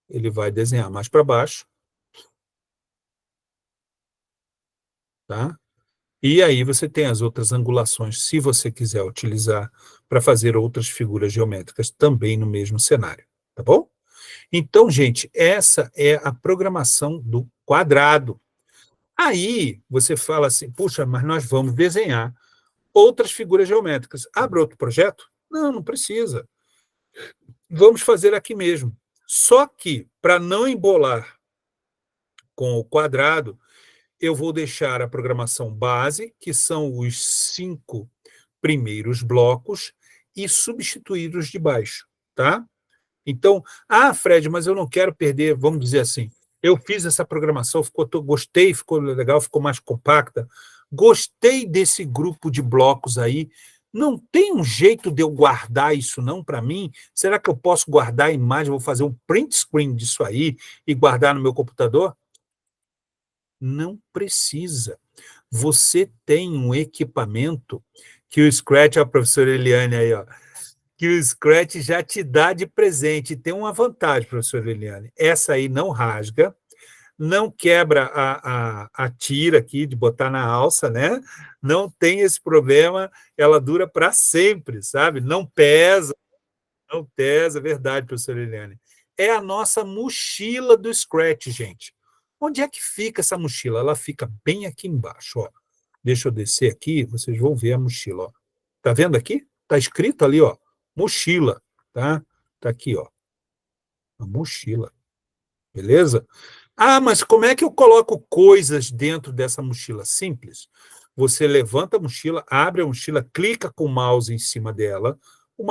ele vai desenhar mais para baixo. Tá? E aí você tem as outras angulações, se você quiser utilizar para fazer outras figuras geométricas também no mesmo cenário, tá bom? Então, gente, essa é a programação do quadrado. Aí você fala assim, puxa, mas nós vamos desenhar outras figuras geométricas. Abre outro projeto? Não, não precisa. Vamos fazer aqui mesmo. Só que, para não embolar com o quadrado, eu vou deixar a programação base, que são os 5 primeiros blocos, e substituir os de baixo, tá? Então, Fred, mas eu não quero perder, vamos dizer assim, eu fiz essa programação, gostei, ficou legal, ficou mais compacta, gostei desse grupo de blocos aí, não tem um jeito de eu guardar isso não para mim? Será que eu posso guardar a imagem, vou fazer um print screen disso aí e guardar no meu computador? Não precisa. Você tem um equipamento que o Scratch, a professora Eliane aí, ó, que o Scratch já te dá de presente. Tem uma vantagem, professora Eliane, essa aí não rasga, não quebra a tira aqui de botar na alça, né? Não tem esse problema, ela dura para sempre, sabe? Não pesa, verdade, professora Eliane. É a nossa mochila do Scratch, gente. Onde é que fica essa mochila? Ela fica bem aqui embaixo, ó. Deixa eu descer aqui, vocês vão ver a mochila, ó. Tá vendo aqui? Tá escrito ali, ó, mochila, tá? Tá aqui, ó. A mochila. Beleza? Mas como é que eu coloco coisas dentro dessa mochila? Simples. Você levanta a mochila, abre a mochila, clica com o mouse em cima dela, o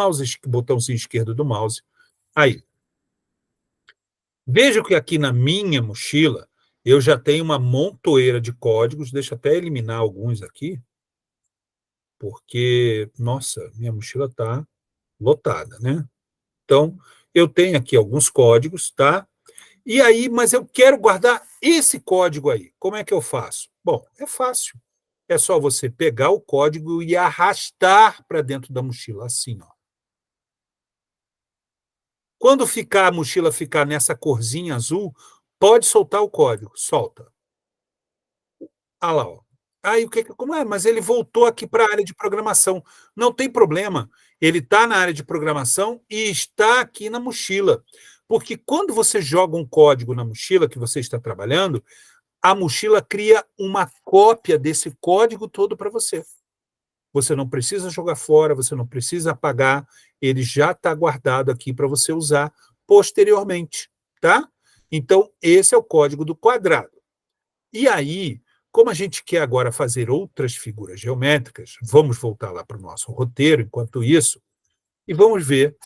botãozinho esquerdo do mouse. Aí, Veja que aqui na minha mochila eu já tenho uma montoeira de códigos, deixa eu até eliminar alguns aqui, porque, nossa, minha mochila está lotada, né? Então, eu tenho aqui alguns códigos, tá? E aí, mas eu quero guardar esse código aí. Como é que eu faço? Bom, é fácil. É só você pegar o código e arrastar para dentro da mochila, assim, ó. Quando a mochila ficar nessa corzinha azul, pode soltar o código. Solta. Ah lá, ó. Aí o que como é? Mas ele voltou aqui para a área de programação. Não tem problema. Ele está na área de programação e está aqui na mochila. Porque quando você joga um código na mochila que você está trabalhando, a mochila cria uma cópia desse código todo para você. Você não precisa jogar fora, você não precisa apagar, ele já está guardado aqui para você usar posteriormente, tá? Então, esse é o código do quadrado. E aí, como a gente quer agora fazer outras figuras geométricas, vamos voltar lá para o nosso roteiro enquanto isso, e vamos ver.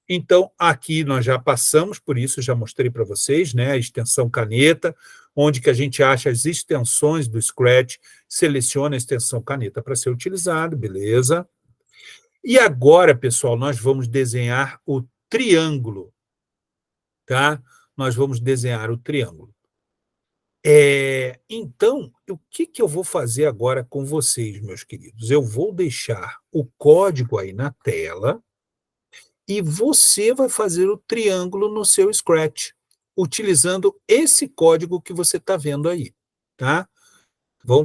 Então, aqui nós já passamos por isso, já mostrei para vocês, né, a extensão caneta, onde que a gente acha as extensões do Scratch, seleciona a extensão caneta para ser utilizado, beleza? E agora, pessoal, nós vamos desenhar o triângulo, tá? Nós vamos desenhar o triângulo. Então, o que eu vou fazer agora com vocês, meus queridos? Eu vou deixar o código aí na tela, e você vai fazer o triângulo no seu Scratch, utilizando esse código que você está vendo aí, tá?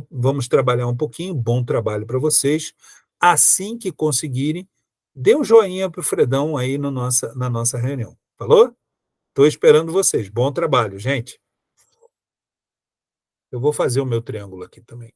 Vamos trabalhar um pouquinho, bom trabalho para vocês. Assim que conseguirem, dê um joinha para o Fredão aí no na nossa reunião. Falou? Estou esperando vocês. Bom trabalho, gente. Eu vou fazer o meu triângulo aqui também.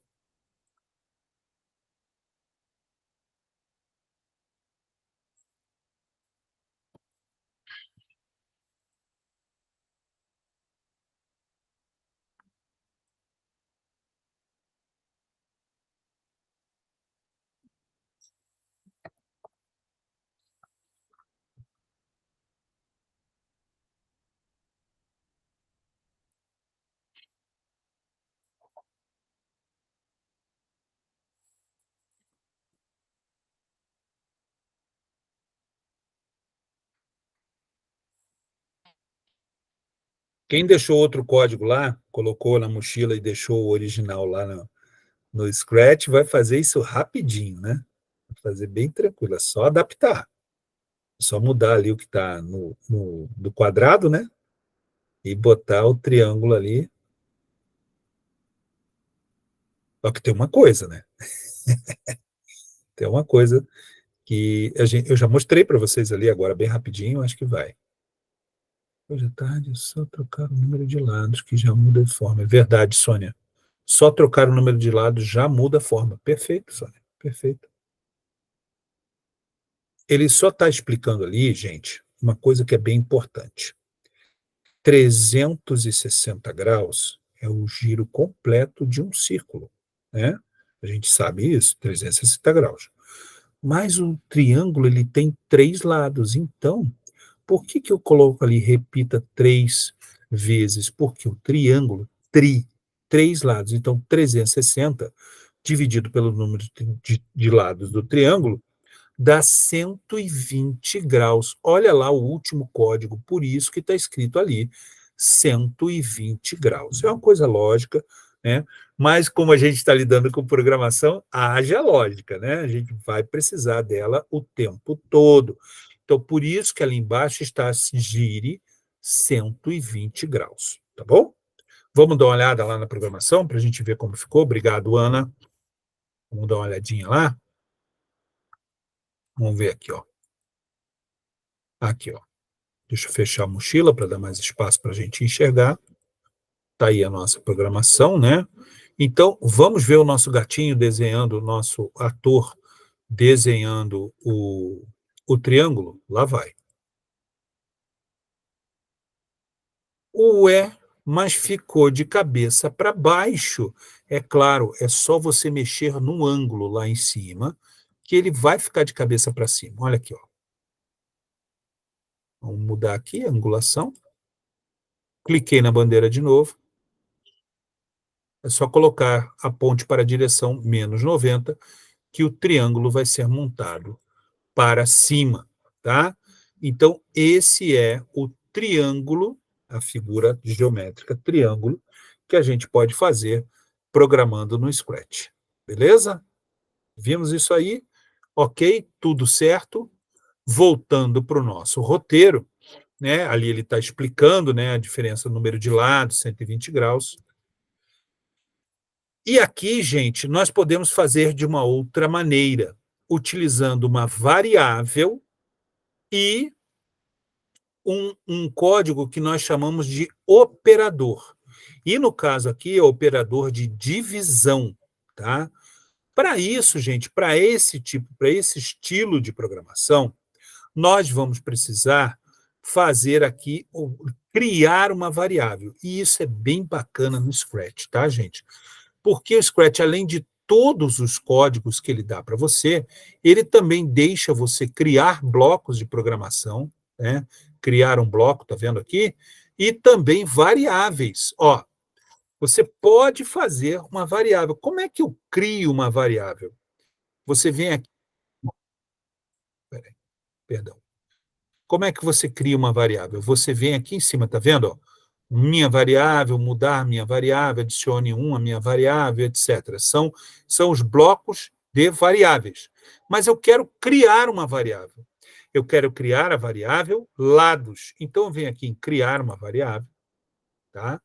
Quem deixou outro código lá, colocou na mochila e deixou o original lá no Scratch, vai fazer isso rapidinho, né? Vai fazer bem tranquilo, é só adaptar. É só mudar ali o que está do quadrado, né? E botar o triângulo ali. Só que tem uma coisa, né? Tem uma coisa que eu já mostrei para vocês ali agora, bem rapidinho, acho que vai. Hoje à tarde é só trocar o número de lados, que já muda a forma. É verdade, Sônia. Só trocar o número de lados já muda a forma. Perfeito, Sônia. Perfeito. Ele só está explicando ali, gente, uma coisa que é bem importante. 360 graus é o giro completo de um círculo, né? A gente sabe isso, 360 graus. Mas o triângulo ele tem 3 lados, então, por que eu coloco ali, repita 3 vezes? Porque o triângulo, 3 lados, então 360 dividido pelo número de lados do triângulo, dá 120 graus. Olha lá o último código, por isso que está escrito ali, 120 graus. É uma coisa lógica, né? Mas como a gente está lidando com programação, haja lógica, né? A gente vai precisar dela o tempo todo. Então, por isso que ali embaixo está gire 120 graus, tá bom? Vamos dar uma olhada lá na programação para a gente ver como ficou. Obrigado, Ana. Vamos dar uma olhadinha lá. Vamos ver aqui, ó. Aqui, ó. Deixa eu fechar a mochila para dar mais espaço para a gente enxergar. Está aí a nossa programação, né? Então, vamos ver o nosso gatinho desenhando, o nosso ator desenhando o triângulo? Lá vai. Ué, mas ficou de cabeça para baixo. É claro, é só você mexer no ângulo lá em cima, que ele vai ficar de cabeça para cima. Olha aqui, ó. Vamos mudar aqui a angulação. cliquei na bandeira de novo, é só colocar a ponte para a direção menos 90, que o triângulo vai ser montado para cima, tá? Então, esse é o triângulo, a figura geométrica triângulo, que a gente pode fazer programando no Scratch, beleza? Vimos isso aí? Ok, tudo certo. Voltando para o nosso roteiro, né? Ali ele está explicando, né, a diferença do número de lados, 120 graus. E aqui, gente, nós podemos fazer de uma outra maneira, utilizando uma variável e um código que nós chamamos de operador. E no caso aqui é o operador de divisão, tá? Para isso, gente, para esse estilo de programação, nós vamos precisar fazer aqui, criar uma variável. E isso é bem bacana no Scratch, tá, gente? Porque o Scratch, além de todos os códigos que ele dá para você, ele também deixa você criar blocos de programação, né? Criar um bloco, tá vendo aqui? E também variáveis. Ó, você pode fazer uma variável. Como é que eu crio uma variável? Você vem aqui. Perdão. Como é que você cria uma variável? Você vem aqui em cima, tá vendo? Ó, minha variável, mudar minha variável, adicione a minha variável, etc. São os blocos de variáveis. Mas eu quero criar uma variável. Eu quero criar a variável lados. Então, eu venho aqui em criar uma variável, tá?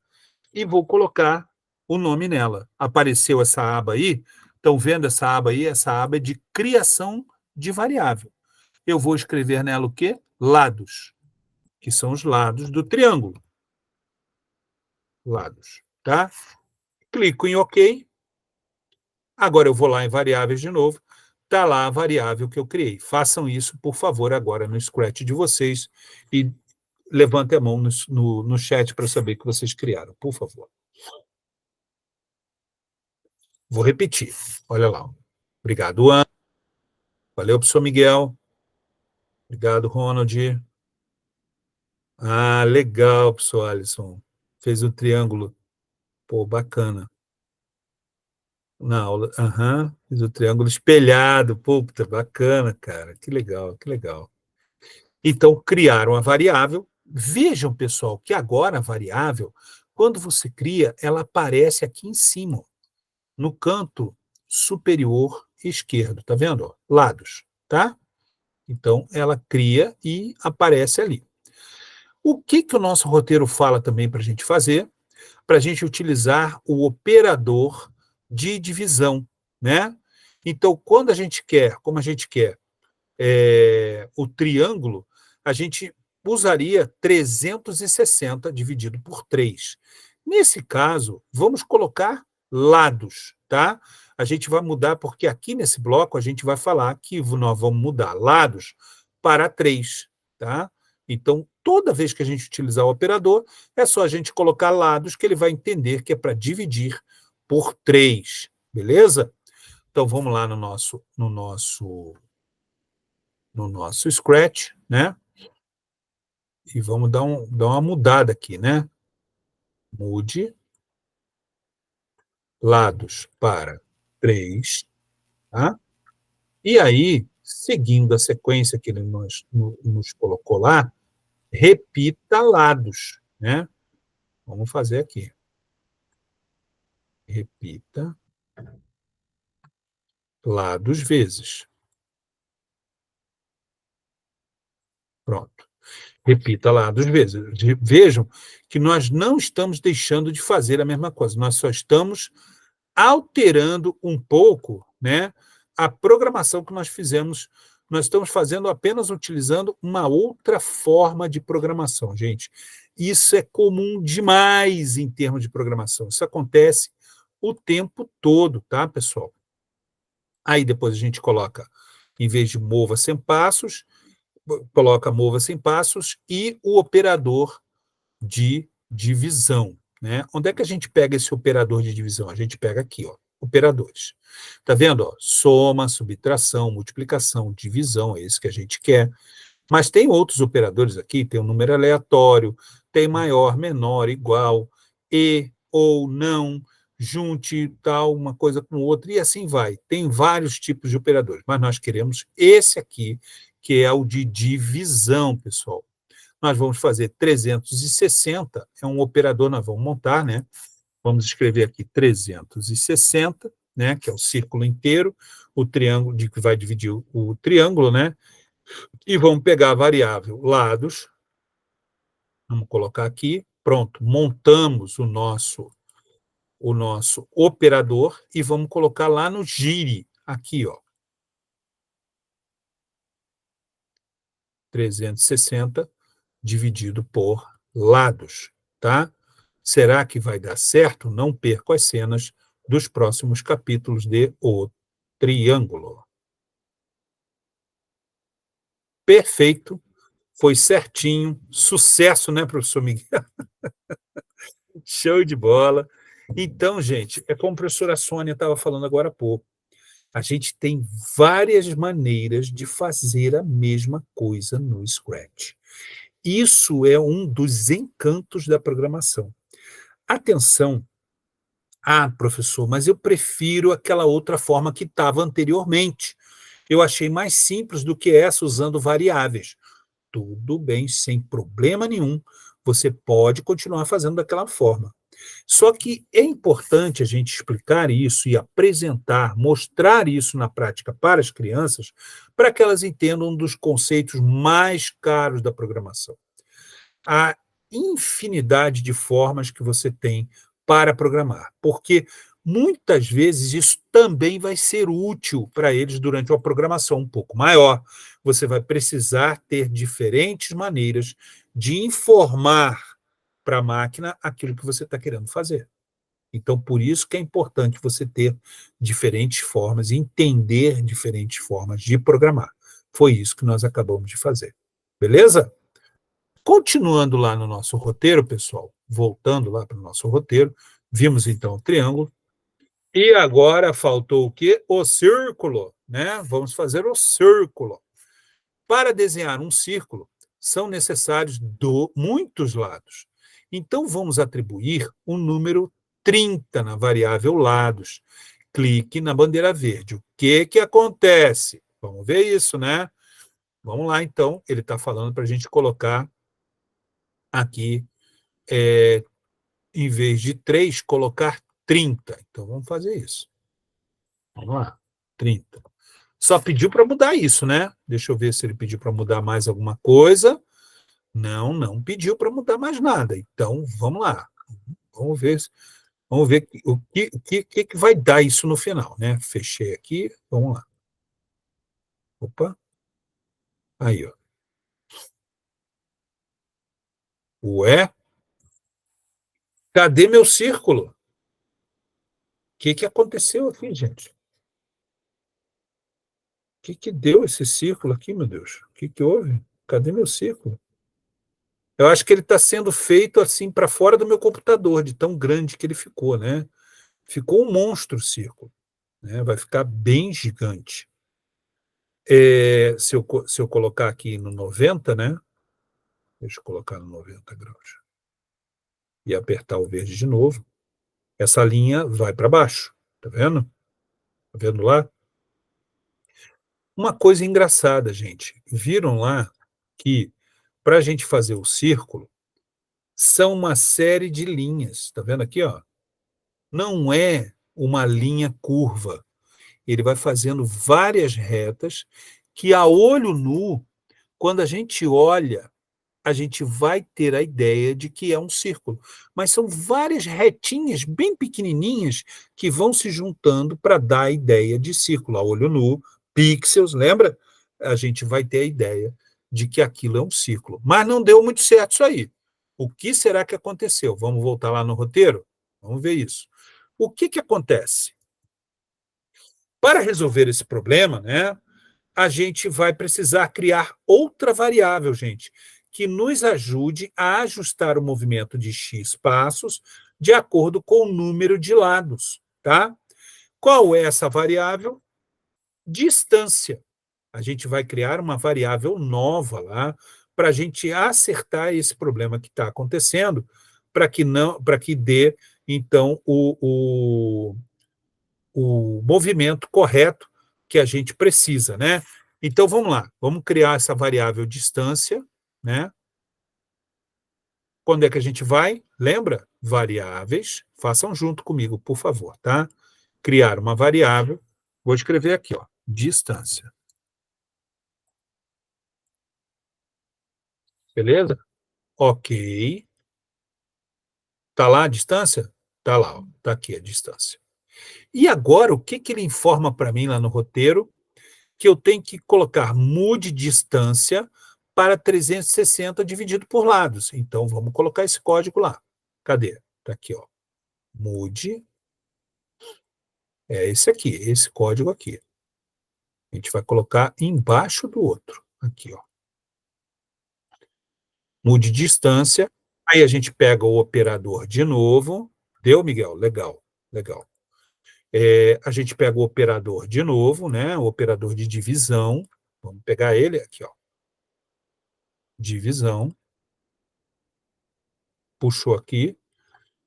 E vou colocar o nome nela. Apareceu essa aba aí. Estão vendo essa aba aí? Essa aba é de criação de variável. Eu vou escrever nela o quê? Lados, que são os lados do triângulo. Lados, tá? Clico em OK. Agora eu vou lá em variáveis de novo. Está lá a variável que eu criei. Façam isso, por favor, agora no Scratch de vocês e levantem a mão no chat para saber que vocês criaram, por favor. Vou repetir. Olha lá. Obrigado, Ana. Valeu, professor Miguel. Obrigado, Ronald. Ah, legal, professor Alisson. Fez o triângulo. Pô, bacana. Na aula, fiz o triângulo espelhado. Puta, bacana, cara. Que legal, que legal. Então, criaram a variável. Vejam, pessoal, que agora a variável, quando você cria, ela aparece aqui em cima, no canto superior esquerdo. Tá vendo? Ó, lados, tá? Então, ela cria e aparece ali. O que o nosso roteiro fala também para a gente fazer? Para a gente utilizar o operador de divisão, né? Então, quando a gente quer, como a gente quer o triângulo, a gente usaria 360 dividido por 3. Nesse caso, vamos colocar lados, tá? A gente vai mudar, porque aqui nesse bloco a gente vai falar que nós vamos mudar lados para 3, tá? Então, toda vez que a gente utilizar o operador, é só a gente colocar lados, que ele vai entender que é para dividir por 3, beleza? Então, vamos lá no nosso Scratch, né? E vamos dar uma mudada aqui, né? Mude lados para 3, tá? E aí, seguindo a sequência que ele nos colocou lá, repita lados, né? Vamos fazer aqui. Repita lados vezes. Pronto. Repita lados vezes. Vejam que nós não estamos deixando de fazer a mesma coisa, nós só estamos alterando um pouco, né, a programação que nós fizemos. Nós estamos fazendo apenas utilizando uma outra forma de programação, gente. Isso é comum demais em termos de programação. Isso acontece o tempo todo, tá, pessoal? Aí depois a gente coloca, em vez de mova 100 passos, coloca mova 100 passos e o operador de divisão, né? Onde é que a gente pega esse operador de divisão? A gente pega aqui, ó, operadores. Tá vendo? Ó, soma, subtração, multiplicação, divisão, é isso que a gente quer. Mas tem outros operadores aqui, tem um número aleatório, tem maior, menor, igual, e, ou, não, junte tal, uma coisa com outra, e assim vai. Tem vários tipos de operadores, mas nós queremos esse aqui, que é o de divisão, pessoal. Nós vamos fazer 360, é um operador, nós vamos montar, né? Vamos escrever aqui 360, né? Que é o círculo inteiro, o triângulo, de que vai dividir o triângulo, né? E vamos pegar a variável lados, vamos colocar aqui, pronto, montamos o nosso operador e vamos colocar lá no gire, aqui, ó. 360 dividido por lados, tá? Será que vai dar certo? Não perca as cenas dos próximos capítulos de O Triângulo. Perfeito, foi certinho, sucesso, né, professor Miguel? Show de bola. Então, gente, é como a professora Sônia estava falando agora há pouco, a gente tem várias maneiras de fazer a mesma coisa no Scratch. Isso é um dos encantos da programação. Atenção, professor, mas eu prefiro aquela outra forma que estava anteriormente. Eu achei mais simples do que essa usando variáveis. Tudo bem, sem problema nenhum, você pode continuar fazendo daquela forma. Só que é importante a gente explicar isso e apresentar, mostrar isso na prática para as crianças, para que elas entendam um dos conceitos mais caros da programação. A infinidade de formas que você tem para programar, porque muitas vezes isso também vai ser útil para eles durante uma programação um pouco maior. Você vai precisar ter diferentes maneiras de informar para a máquina aquilo que você está querendo fazer. Então, por isso que é importante você ter diferentes formas, entender diferentes formas de programar. Foi isso que nós acabamos de fazer. Beleza? Continuando lá no nosso roteiro, pessoal, voltando lá para o nosso roteiro, vimos então o triângulo, e agora faltou o quê? O círculo, né? Vamos fazer o círculo. Para desenhar um círculo, são necessários muitos lados. Então, vamos atribuir o número 30 na variável lados. Clique na bandeira verde. O que acontece? Vamos ver isso, né? Vamos lá, então. Ele está falando para a gente colocar aqui, em vez de 3, colocar 30. Então, vamos fazer isso. Vamos lá, 30. Só pediu para mudar isso, né? Deixa eu ver se ele pediu para mudar mais alguma coisa. Não pediu para mudar mais nada. Então, vamos lá. Vamos ver o que vai dar isso no final, né? Fechei aqui, vamos lá. Opa. Aí, ó. Ué? Cadê meu círculo? O que aconteceu aqui, gente? O que deu esse círculo aqui, meu Deus? O que houve? Cadê meu círculo? Eu acho que ele está sendo feito assim para fora do meu computador, de tão grande que ele ficou, né? Ficou um monstro o círculo, né? Vai ficar bem gigante. Se eu colocar aqui no 90, né? Deixa eu colocar no 90 graus. E apertar o verde de novo. Essa linha vai para baixo. Tá vendo? Tá vendo lá? Uma coisa engraçada, gente. Viram lá que para a gente fazer o círculo, são uma série de linhas. Tá vendo aqui, ó? Não é uma linha curva. Ele vai fazendo várias retas que, a olho nu, quando a gente olha, a gente vai ter a ideia de que é um círculo. Mas são várias retinhas bem pequenininhas que vão se juntando para dar a ideia de círculo. A olho nu, pixels, lembra? A gente vai ter a ideia de que aquilo é um círculo. Mas não deu muito certo isso aí. O que será que aconteceu? Vamos voltar lá no roteiro? Vamos ver isso. O que acontece? Para resolver esse problema, né, a gente vai precisar criar outra variável, gente, que nos ajude a ajustar o movimento de x passos de acordo com o número de lados, tá? Qual é essa variável? Distância. A gente vai criar uma variável nova lá para a gente acertar esse problema que está acontecendo, para que dê, então, o movimento correto que a gente precisa, né? Então, vamos lá, vamos criar essa variável distância, né? Quando é que a gente vai? Lembra? Variáveis, façam junto comigo, por favor, tá? Criar uma variável, vou escrever aqui, ó, distância. Beleza? Ok. Tá lá a distância? Tá lá, ó, tá aqui a distância. E agora, o que ele informa para mim lá no roteiro? Que eu tenho que colocar mude distância para 360 dividido por lados. Então, vamos colocar esse código lá. Cadê? Está aqui, ó. Mude. É esse aqui, esse código aqui. A gente vai colocar embaixo do outro. Aqui, ó. Mude distância. Aí a gente pega o operador de novo. Deu, Miguel? Legal, legal. A gente pega o operador de novo, né? O operador de divisão. Vamos pegar ele aqui, ó. Divisão. Puxou aqui.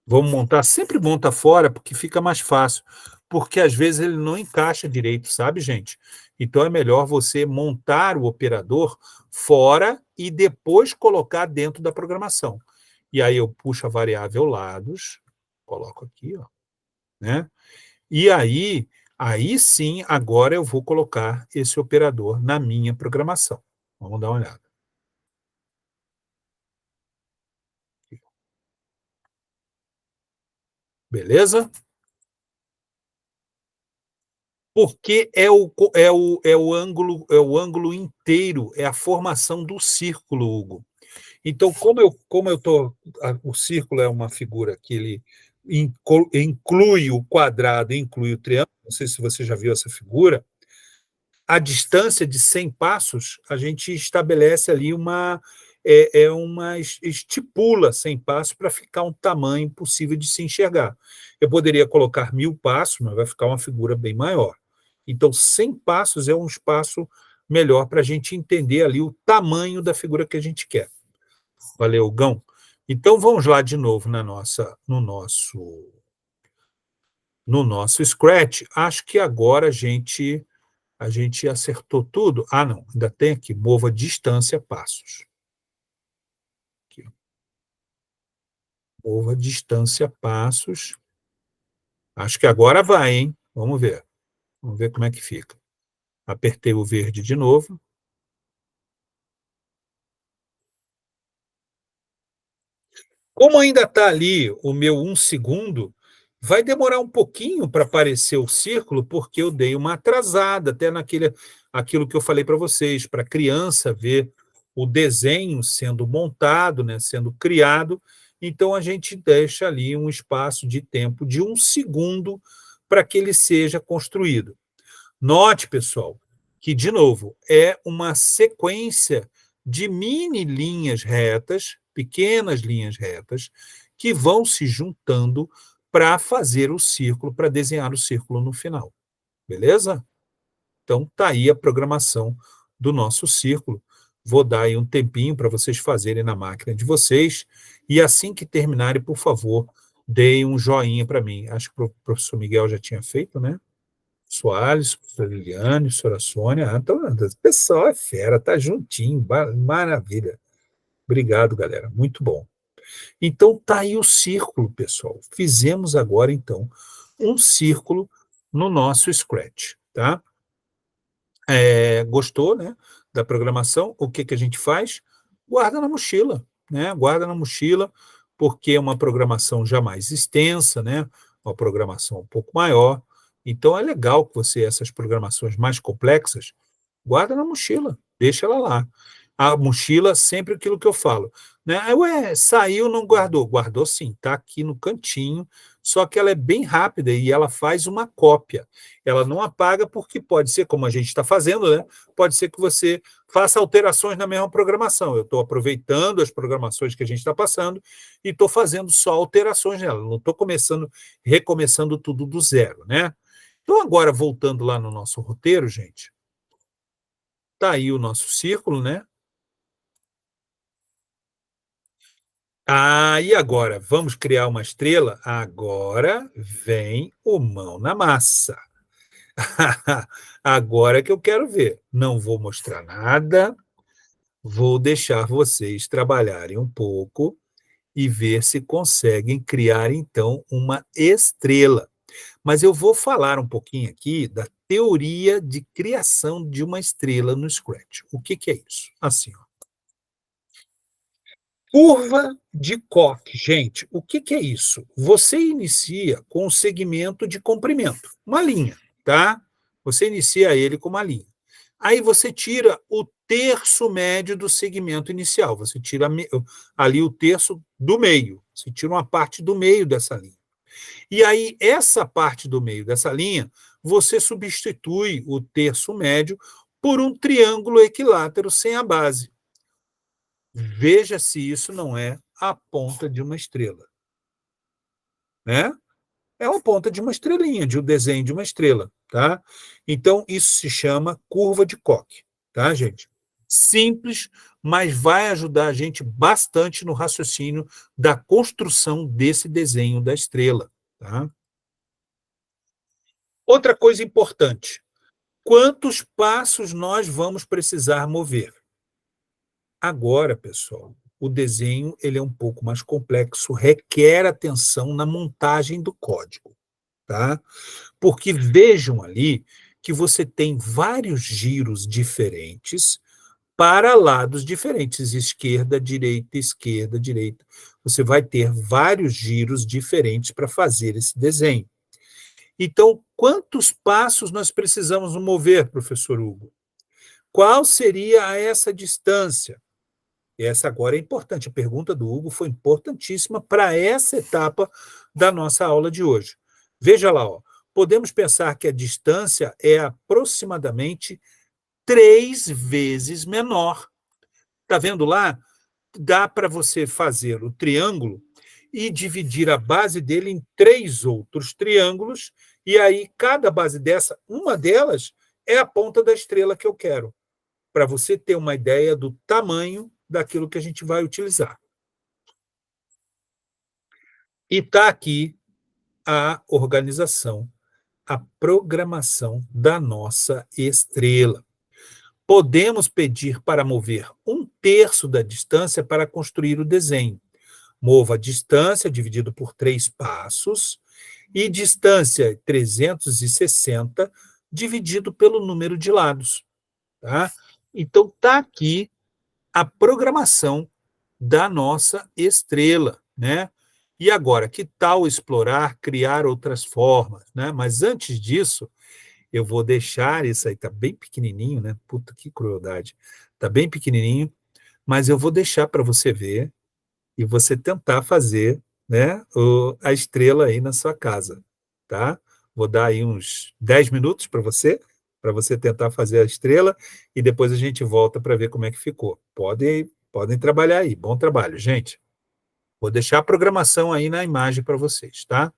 Vamos montar, sempre monta fora, porque fica mais fácil. Porque às vezes ele não encaixa direito, sabe, gente? Então é melhor você montar o operador fora e depois colocar dentro da programação. E aí eu puxo a variável lados, coloco aqui, ó, né? E aí sim, agora eu vou colocar esse operador na minha programação. Vamos dar uma olhada. Beleza? Porque é o ângulo inteiro, é a formação do círculo, Hugo. Então, o círculo é uma figura que ele inclui o quadrado, inclui o triângulo, não sei se você já viu essa figura. A distância de 100 passos, a gente estabelece ali estipula 100 passos para ficar um tamanho possível de se enxergar. Eu poderia colocar 1000 passos, mas vai ficar uma figura bem maior. Então, 100 passos é um espaço melhor para a gente entender ali o tamanho da figura que a gente quer. Valeu, Gão? Então, vamos lá de novo no nosso Scratch. Acho que agora a gente acertou tudo. Ah, não, ainda tem aqui, mova distância passos. Aqui. Mova distância passos. Acho que agora vai, hein? Vamos ver. Vamos ver como é que fica. Apertei o verde de novo. Como ainda está ali o meu 1 segundo, vai demorar um pouquinho para aparecer o círculo, porque eu dei uma atrasada, até aquilo que eu falei para vocês, para a criança ver o desenho sendo montado, né, sendo criado. Então, a gente deixa ali um espaço de tempo de 1 segundo para que ele seja construído. Note, pessoal, que, de novo, é uma sequência de mini linhas retas, pequenas linhas retas, que vão se juntando para fazer o círculo, para desenhar o círculo no final. Beleza? Então, está aí a programação do nosso círculo. Vou dar aí um tempinho para vocês fazerem na máquina de vocês, e assim que terminarem, por favor, deem um joinha para mim. Acho que o professor Miguel já tinha feito, né? Soares, Liliane, Sra. Sônia, então, o pessoal é fera, tá juntinho, maravilha. Obrigado, galera, muito bom. Então, tá aí o círculo, pessoal. Fizemos agora, então, um círculo no nosso Scratch, tá? Gostou, né, da programação? O que a gente faz? Guarda na mochila, né? Guarda na mochila, porque é uma programação já mais extensa, né? Uma programação um pouco maior. Então, é legal que você, essas programações mais complexas, guarda na mochila, deixa ela lá. A mochila, sempre aquilo que eu falo, né? Ué, saiu, não guardou. Guardou sim, está aqui no cantinho, só que ela é bem rápida e ela faz uma cópia. Ela não apaga porque pode ser, como a gente está fazendo, né? Pode ser que você faça alterações na mesma programação. Eu estou aproveitando as programações que a gente está passando e estou fazendo só alterações nela. Não estou recomeçando tudo do zero, né? Então, agora, voltando lá no nosso roteiro, gente, está aí o nosso círculo, né? Ah, e agora? Vamos criar uma estrela? Agora vem o mão na massa. Agora que eu quero ver. Não vou mostrar nada, vou deixar vocês trabalharem um pouco e ver se conseguem criar, então, uma estrela. Mas eu vou falar um pouquinho aqui da teoria de criação de uma estrela no Scratch. O que que é isso? Assim, ó. Curva de Koch, gente, o que que é isso? Você inicia com um segmento de comprimento, uma linha, tá? Você inicia ele com uma linha. Aí você tira o terço médio do segmento inicial, você tira ali o terço do meio, você tira uma parte do meio dessa linha. E aí, essa parte do meio dessa linha, você substitui o terço médio por um triângulo equilátero sem a base. Veja se isso não é a ponta de uma estrela, né? É uma ponta de uma estrelinha, de um desenho de uma estrela, tá? Então, isso se chama curva de Koch, tá, gente? Simples, mas vai ajudar a gente bastante no raciocínio da construção desse desenho da estrela, tá? Outra coisa importante, quantos passos nós vamos precisar mover? Agora, pessoal, o desenho ele é um pouco mais complexo, requer atenção na montagem do código, tá? Porque vejam ali que você tem vários giros diferentes para lados diferentes, esquerda, direita. Você vai ter vários giros diferentes para fazer esse desenho. Então, quantos passos nós precisamos mover, professor Hugo? Qual seria essa distância? Essa agora é importante. A pergunta do Hugo foi importantíssima para essa etapa da nossa aula de hoje. Veja lá, ó, podemos pensar que a distância é aproximadamente 3 vezes menor. Está vendo lá? Dá para você fazer o triângulo e dividir a base dele em 3 outros triângulos, e aí cada base dessa, uma delas, é a ponta da estrela que eu quero, para você ter uma ideia do tamanho daquilo que a gente vai utilizar. E está aqui a organização, a programação da nossa estrela. Podemos pedir para mover um terço da distância para construir o desenho. Mova a distância dividido por 3 passos e distância 360 dividido pelo número de lados. Tá? Então, está aqui a programação da nossa estrela, né? E agora, que tal explorar, criar outras formas, né? Mas antes disso, eu vou deixar isso aí, tá bem pequenininho, né? Puta que crueldade. Tá bem pequenininho, mas eu vou deixar para você ver e você tentar fazer, né, a estrela aí na sua casa, tá? Vou dar aí uns 10 minutos para você tentar fazer a estrela, e depois a gente volta para ver como é que ficou. Podem trabalhar aí. Bom trabalho, gente. Vou deixar a programação aí na imagem para vocês, tá?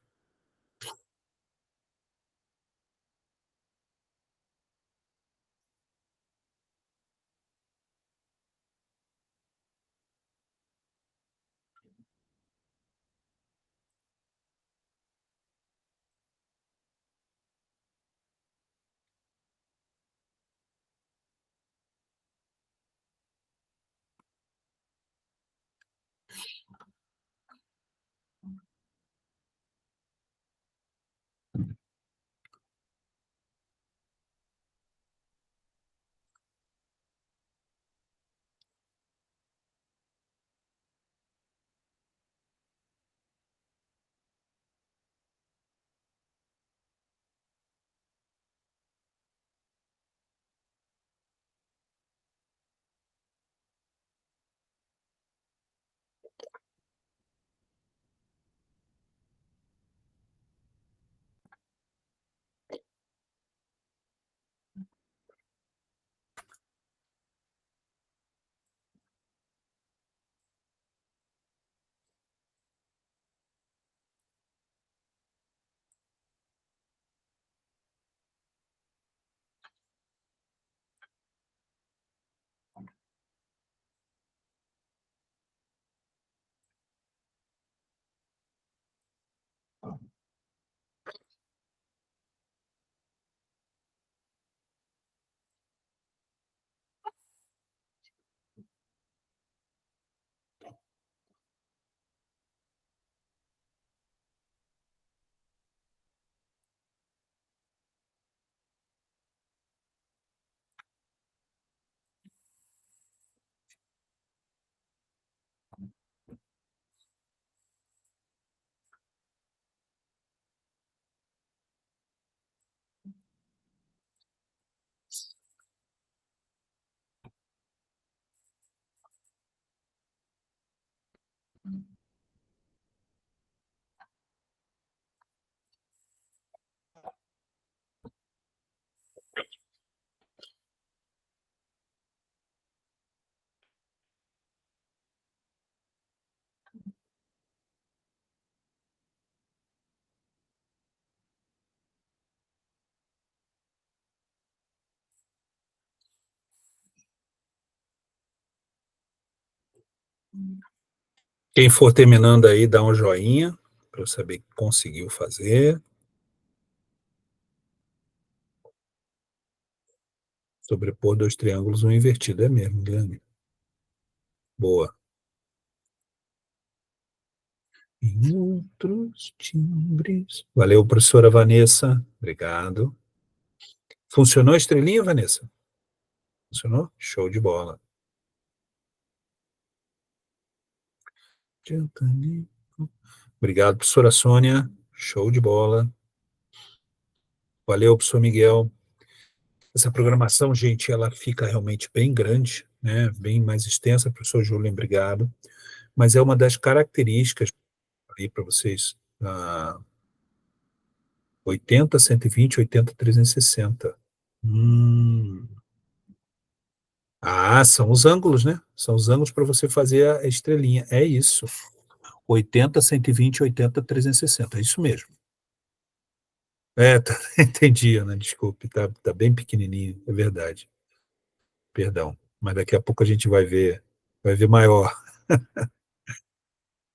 Quem for terminando aí, dá um joinha, para eu saber que conseguiu fazer. Sobrepor 2 triângulos, um invertido. É mesmo, Guilherme. Boa. Em outros timbres. Valeu, professora Vanessa. Obrigado. Funcionou a estrelinha, Vanessa? Funcionou? Show de bola. Obrigado, professora Sônia. Show de bola. Valeu, professor Miguel. Essa programação, gente, ela fica realmente bem grande, né? Bem mais extensa, professor Júlio, obrigado. Mas é uma das características aí para vocês, 80, 120, 80, 360. São os ângulos, né? São os ângulos para você fazer a estrelinha. É isso. 80, 120, 80, 360. É isso mesmo. Entendi, Ana, desculpe. Tá bem pequenininho, é verdade. Perdão. Mas daqui a pouco a gente vai ver maior.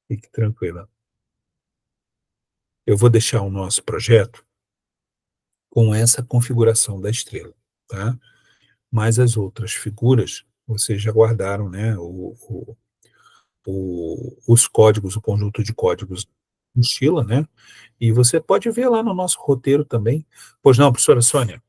Fique tranquila. Eu vou deixar o nosso projeto com essa configuração da estrela, tá? Mas as outras figuras, vocês já guardaram, né? Os códigos, o conjunto de códigos mochila, né? E você pode ver lá no nosso roteiro também. Pois não, professora Sônia?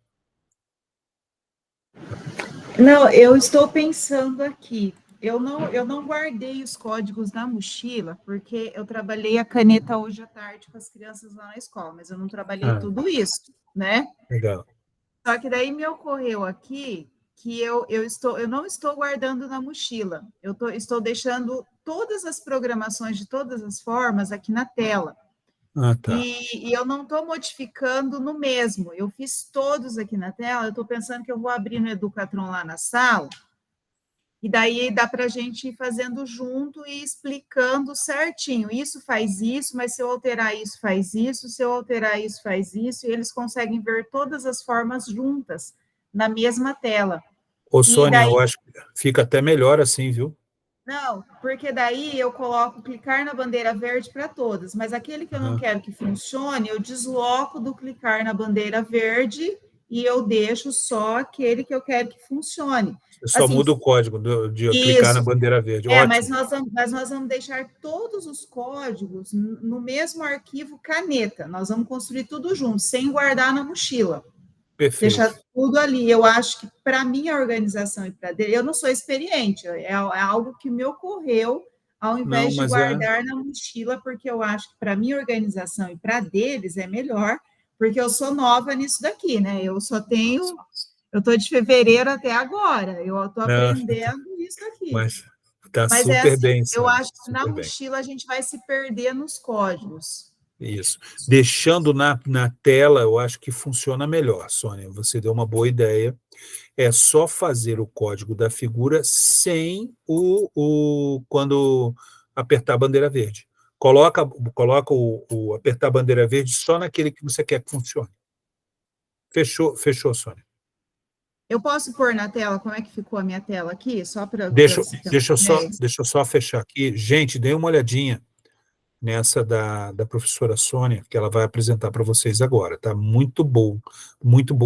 Não, eu estou pensando aqui. Eu não guardei os códigos na mochila, porque eu trabalhei a caneta hoje à tarde com as crianças lá na escola, mas eu não trabalhei tudo isso, né? Legal. Só que daí me ocorreu aqui que eu não estou guardando na mochila, estou deixando todas as programações de todas as formas aqui na tela. Tá. E eu não estou modificando no mesmo. Eu fiz todos aqui na tela. Eu estou pensando que eu vou abrir no Educatron lá na sala, e daí dá para a gente ir fazendo junto e explicando certinho. Isso faz isso, mas se eu alterar isso, faz isso. Se eu alterar isso, faz isso. E eles conseguem ver todas as formas juntas na mesma tela. Ô, Sônia, eu acho que fica até melhor assim, viu? Não, porque daí eu coloco clicar na bandeira verde para todas, mas aquele que eu não quero que funcione, eu desloco do clicar na bandeira verde e eu deixo só aquele que eu quero que funcione. Você só muda o código de clicar na bandeira verde. Ótimo. Mas nós vamos deixar todos os códigos no mesmo arquivo caneta. Nós vamos construir tudo junto, sem guardar na mochila. Perfeito. Deixar tudo ali. Eu acho que para minha organização e para dele, eu não sou experiente, é algo que me ocorreu ao invés de guardar na mochila, porque eu acho que para minha organização e para deles é melhor, porque eu sou nova nisso daqui, né? Eu estou de fevereiro até agora, eu estou aprendendo isso aqui. Mas está super assim, bem. Eu acho que na mochila a gente vai se perder nos códigos. Isso. Deixando na tela, eu acho que funciona melhor, Sônia. Você deu uma boa ideia. É só fazer o código da figura sem quando apertar a bandeira verde. Coloca o apertar a bandeira verde só naquele que você quer que funcione. Fechou, Sônia. Eu posso pôr na tela como é que ficou a minha tela aqui? Só para. Deixa eu só fechar aqui. Gente, dê uma olhadinha nessa da professora Sônia, que ela vai apresentar para vocês agora, tá? Muito boa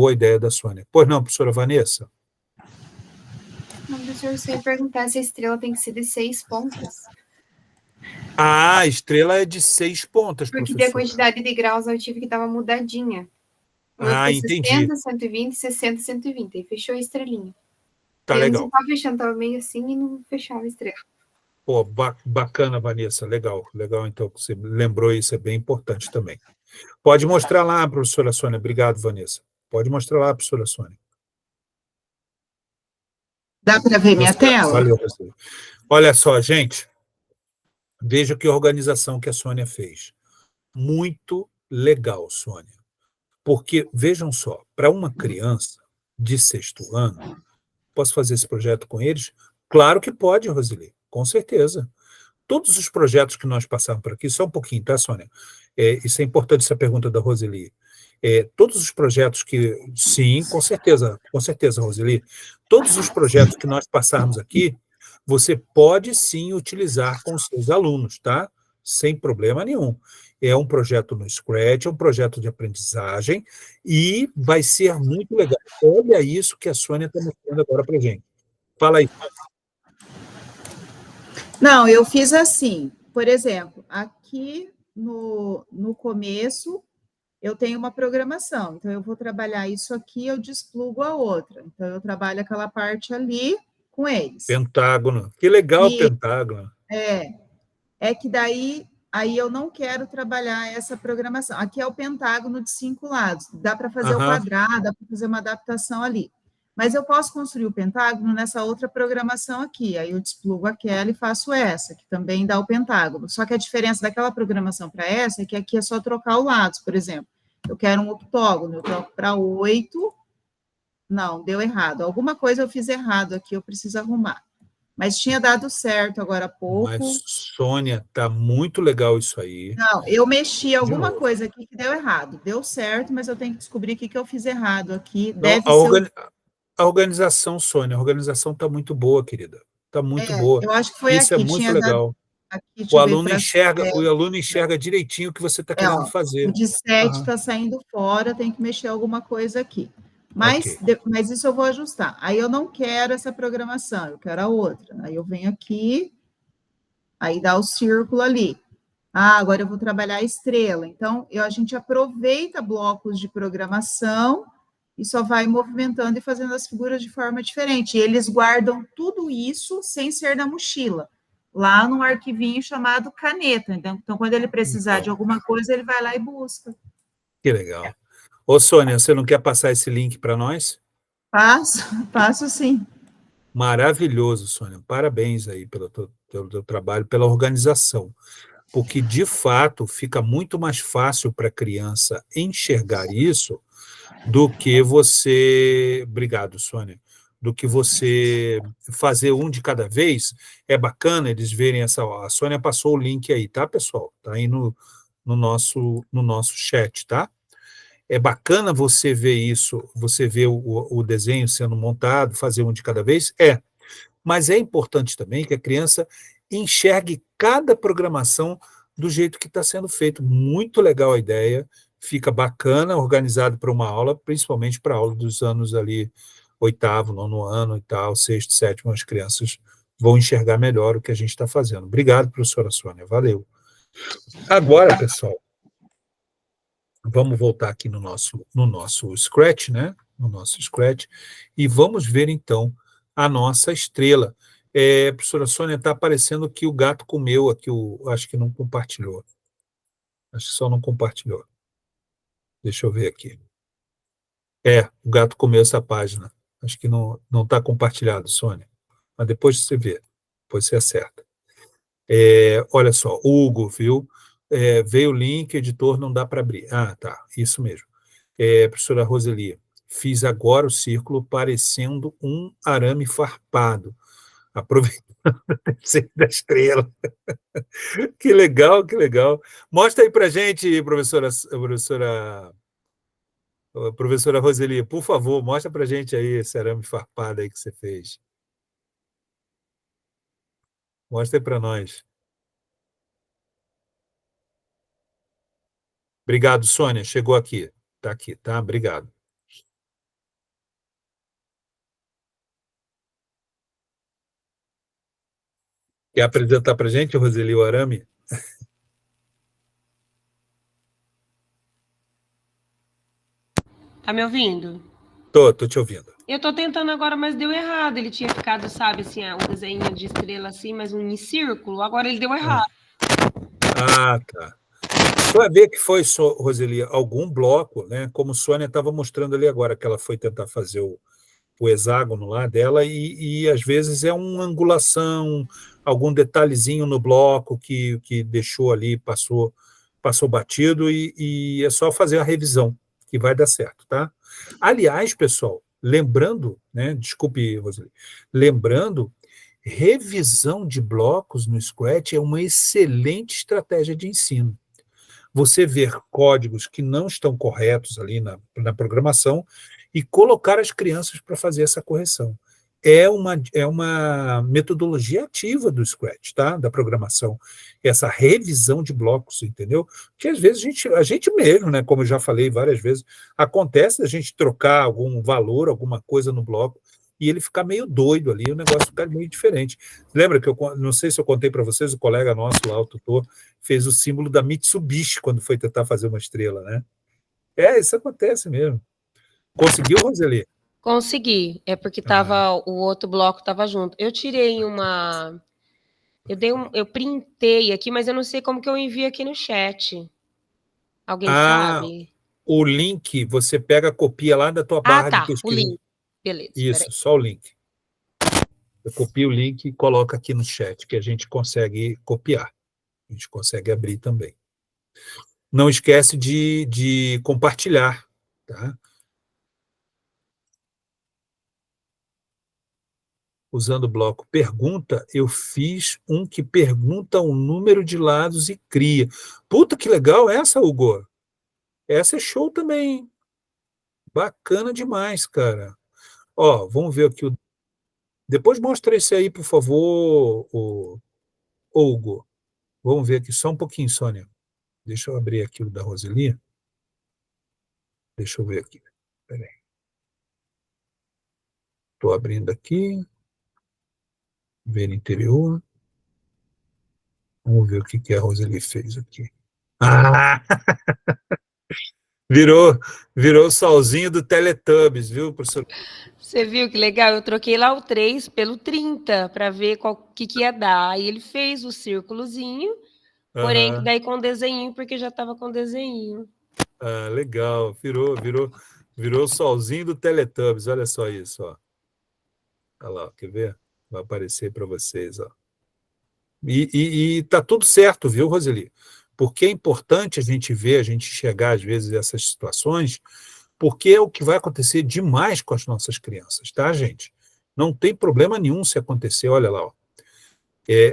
a ideia da Sônia. Pois não, professora Vanessa? Não, professor, você ia perguntar se a estrela tem que ser de 6 pontas. A estrela é de 6 pontas, porque professora. A quantidade de graus eu tive que estava mudadinha. Entendi. 60, 120, 60, 120. Aí fechou a estrelinha. Tá legal. Não estava fechando, estava meio assim e não fechava a estrela. Pô, bacana, Vanessa, legal, então, que você lembrou isso, é bem importante também. Pode mostrar lá, professora Sônia, obrigado, Vanessa. Pode mostrar lá, professora Sônia. Dá para ver minha tela? Valeu, professor. Olha só, gente, veja que organização que a Sônia fez. Muito legal, Sônia. Porque, vejam só, para uma criança de 6º ano, posso fazer esse projeto com eles? Claro que pode, Roseli, com certeza. Todos os projetos que nós passamos por aqui, só um pouquinho, tá, Sônia? Isso é importante, essa pergunta da Roseli. Todos os projetos que... Sim, com certeza, Roseli. Todos os projetos que nós passarmos aqui, você pode sim utilizar com os seus alunos, tá? Sem problema nenhum. É um projeto no Scratch, é um projeto de aprendizagem e vai ser muito legal. Olha isso que a Sônia está mostrando agora para a gente. Fala aí. Não, eu fiz assim, por exemplo, aqui no começo eu tenho uma programação, então eu vou trabalhar isso aqui, eu desplugo a outra. Então eu trabalho aquela parte ali com eles. Pentágono. Que legal o pentágono. É que daí aí eu não quero trabalhar essa programação. Aqui é o pentágono de 5 lados, dá para fazer o quadrado, dá para fazer uma adaptação ali. Mas eu posso construir o pentágono nessa outra programação aqui. Aí eu desplugo aquela e faço essa, que também dá o pentágono. Só que a diferença daquela programação para essa é que aqui é só trocar os lados, por exemplo. Eu quero um octógono, eu troco para 8. Não, deu errado. Alguma coisa eu fiz errado aqui, eu preciso arrumar. Mas tinha dado certo agora há pouco. Mas, Sônia, tá muito legal isso aí. Não, eu mexi alguma coisa aqui que deu errado. Deu certo, mas eu tenho que descobrir o que eu fiz errado aqui. Deve ser a organização, Sônia, a organização está muito boa, querida. Está muito boa. Eu acho que foi isso aqui. É muito legal. Aqui, o aluno enxerga direitinho o que você está querendo fazer. O de 7 está saindo fora, tem que mexer alguma coisa aqui. Mas isso eu vou ajustar. Aí eu não quero essa programação, eu quero a outra. Aí eu venho aqui, aí dá o círculo ali. Agora eu vou trabalhar a estrela. Então, a gente aproveita blocos de programação e só vai movimentando e fazendo as figuras de forma diferente. E eles guardam tudo isso sem ser na mochila, lá num arquivinho chamado caneta. Então quando ele precisar de alguma coisa, ele vai lá e busca. Que legal. Ô, Sônia, você não quer passar esse link para nós? Passo sim. Maravilhoso, Sônia. Parabéns aí pelo teu trabalho, pela organização. Porque, de fato, fica muito mais fácil para a criança enxergar isso do que você... Obrigado, Sônia. Do que você fazer um de cada vez. É bacana eles verem essa... A Sônia passou o link aí, tá, pessoal? Está aí no nosso chat, tá? É bacana você ver isso, você ver o desenho sendo montado, fazer um de cada vez? Mas é importante também que a criança enxergue cada programação do jeito que está sendo feito. Muito legal a ideia, fica bacana, organizado para uma aula, principalmente para a aula dos anos ali, 8º, 9º ano e tal, 6º, 7º, as crianças vão enxergar melhor o que a gente está fazendo. Obrigado, professora Sônia, valeu. Agora, pessoal, vamos voltar aqui no nosso Scratch, né? No nosso Scratch, e vamos ver, então, a nossa estrela. Professora Sônia, está aparecendo que o gato comeu aqui, acho que não compartilhou. Acho que só não compartilhou. Deixa eu ver aqui. O gato comeu essa página. Acho que não está compartilhado, Sônia. Mas depois você vê. Depois você acerta. Olha só, Hugo, viu? Veio o link, editor, não dá para abrir. Tá, isso mesmo. Professora Roseli, fiz agora o círculo parecendo um arame farpado. Aproveitando da estrela. Que legal, que legal. Mostra aí para a gente, professora Roseli, por favor, mostra para a gente aí esse arame farpado aí que você fez. Mostra aí para nós. Obrigado, Sônia, chegou aqui. Está aqui, tá? Obrigado. Quer apresentar para a gente, Roseli, o arame? Tá me ouvindo? Tô te ouvindo. Eu tô tentando agora, mas deu errado. Ele tinha ficado, sabe, assim, um desenho de estrela assim, mas em círculo. Agora ele deu errado. Tá. Vai ver que foi, Roseli, algum bloco, né? Como Sônia estava mostrando ali agora, que ela foi tentar fazer o hexágono lá dela, e às vezes é uma angulação, algum detalhezinho no bloco que deixou ali, passou batido, e é só fazer a revisão, que vai dar certo, tá? Aliás, pessoal, lembrando, né? Desculpe, Roseli, lembrando, revisão de blocos no Scratch é uma excelente estratégia de ensino. Você ver códigos que não estão corretos ali na programação e colocar as crianças para fazer essa correção. é uma metodologia ativa do Scratch, tá? Da programação. Essa revisão de blocos, entendeu? Porque às vezes a gente mesmo, né? Como eu já falei várias vezes, acontece a gente trocar algum valor, alguma coisa no bloco, e ele ficar meio doido ali, o negócio ficar meio diferente. Lembra que não sei se eu contei para vocês, o colega nosso lá, o tutor, fez o símbolo da Mitsubishi quando foi tentar fazer uma estrela, né? Isso acontece mesmo. Conseguiu, Roseli? Consegui, é porque o outro bloco estava junto. Eu tirei uma. Eu printei aqui, mas eu não sei como que eu envio aqui no chat. Alguém sabe? O link, você pega, copia lá da tua barra de Tá, o pesquisa. link. Beleza, Isso, peraí. só o link. Eu copio o link e coloco aqui no chat, que a gente consegue copiar. A gente consegue abrir também. Não esquece de compartilhar, tá? Usando o bloco pergunta, eu fiz um que pergunta o número de lados e cria. Puta, que legal essa, Hugo. Essa é show também, hein? Bacana demais, cara. Ó, vamos ver aqui. Depois mostra esse aí, por favor, o Hugo. Vamos ver aqui só um pouquinho, Sônia. Deixa eu abrir aqui o da Roseli. Deixa eu ver aqui. Espera aí. Estou abrindo aqui. Ver interior. Vamos ver o que a Roseli fez aqui. Ah! Virou o solzinho do Teletubbies, viu, professor? Você viu que legal? Eu troquei lá o 3 pelo 30 para ver que ia dar. Aí ele fez o círculozinho, porém Aham. daí com desenho, porque já estava com desenho. Ah, legal. Virou o solzinho do Teletubbies. Olha só isso, ó. Olha lá, quer ver? Vai aparecer para vocês, ó. E tá tudo certo, viu, Roseli? Porque é importante a gente ver, a gente enxergar, às vezes, essas situações, porque é o que vai acontecer demais com as nossas crianças, tá, gente? Não tem problema nenhum se acontecer, olha lá, ó.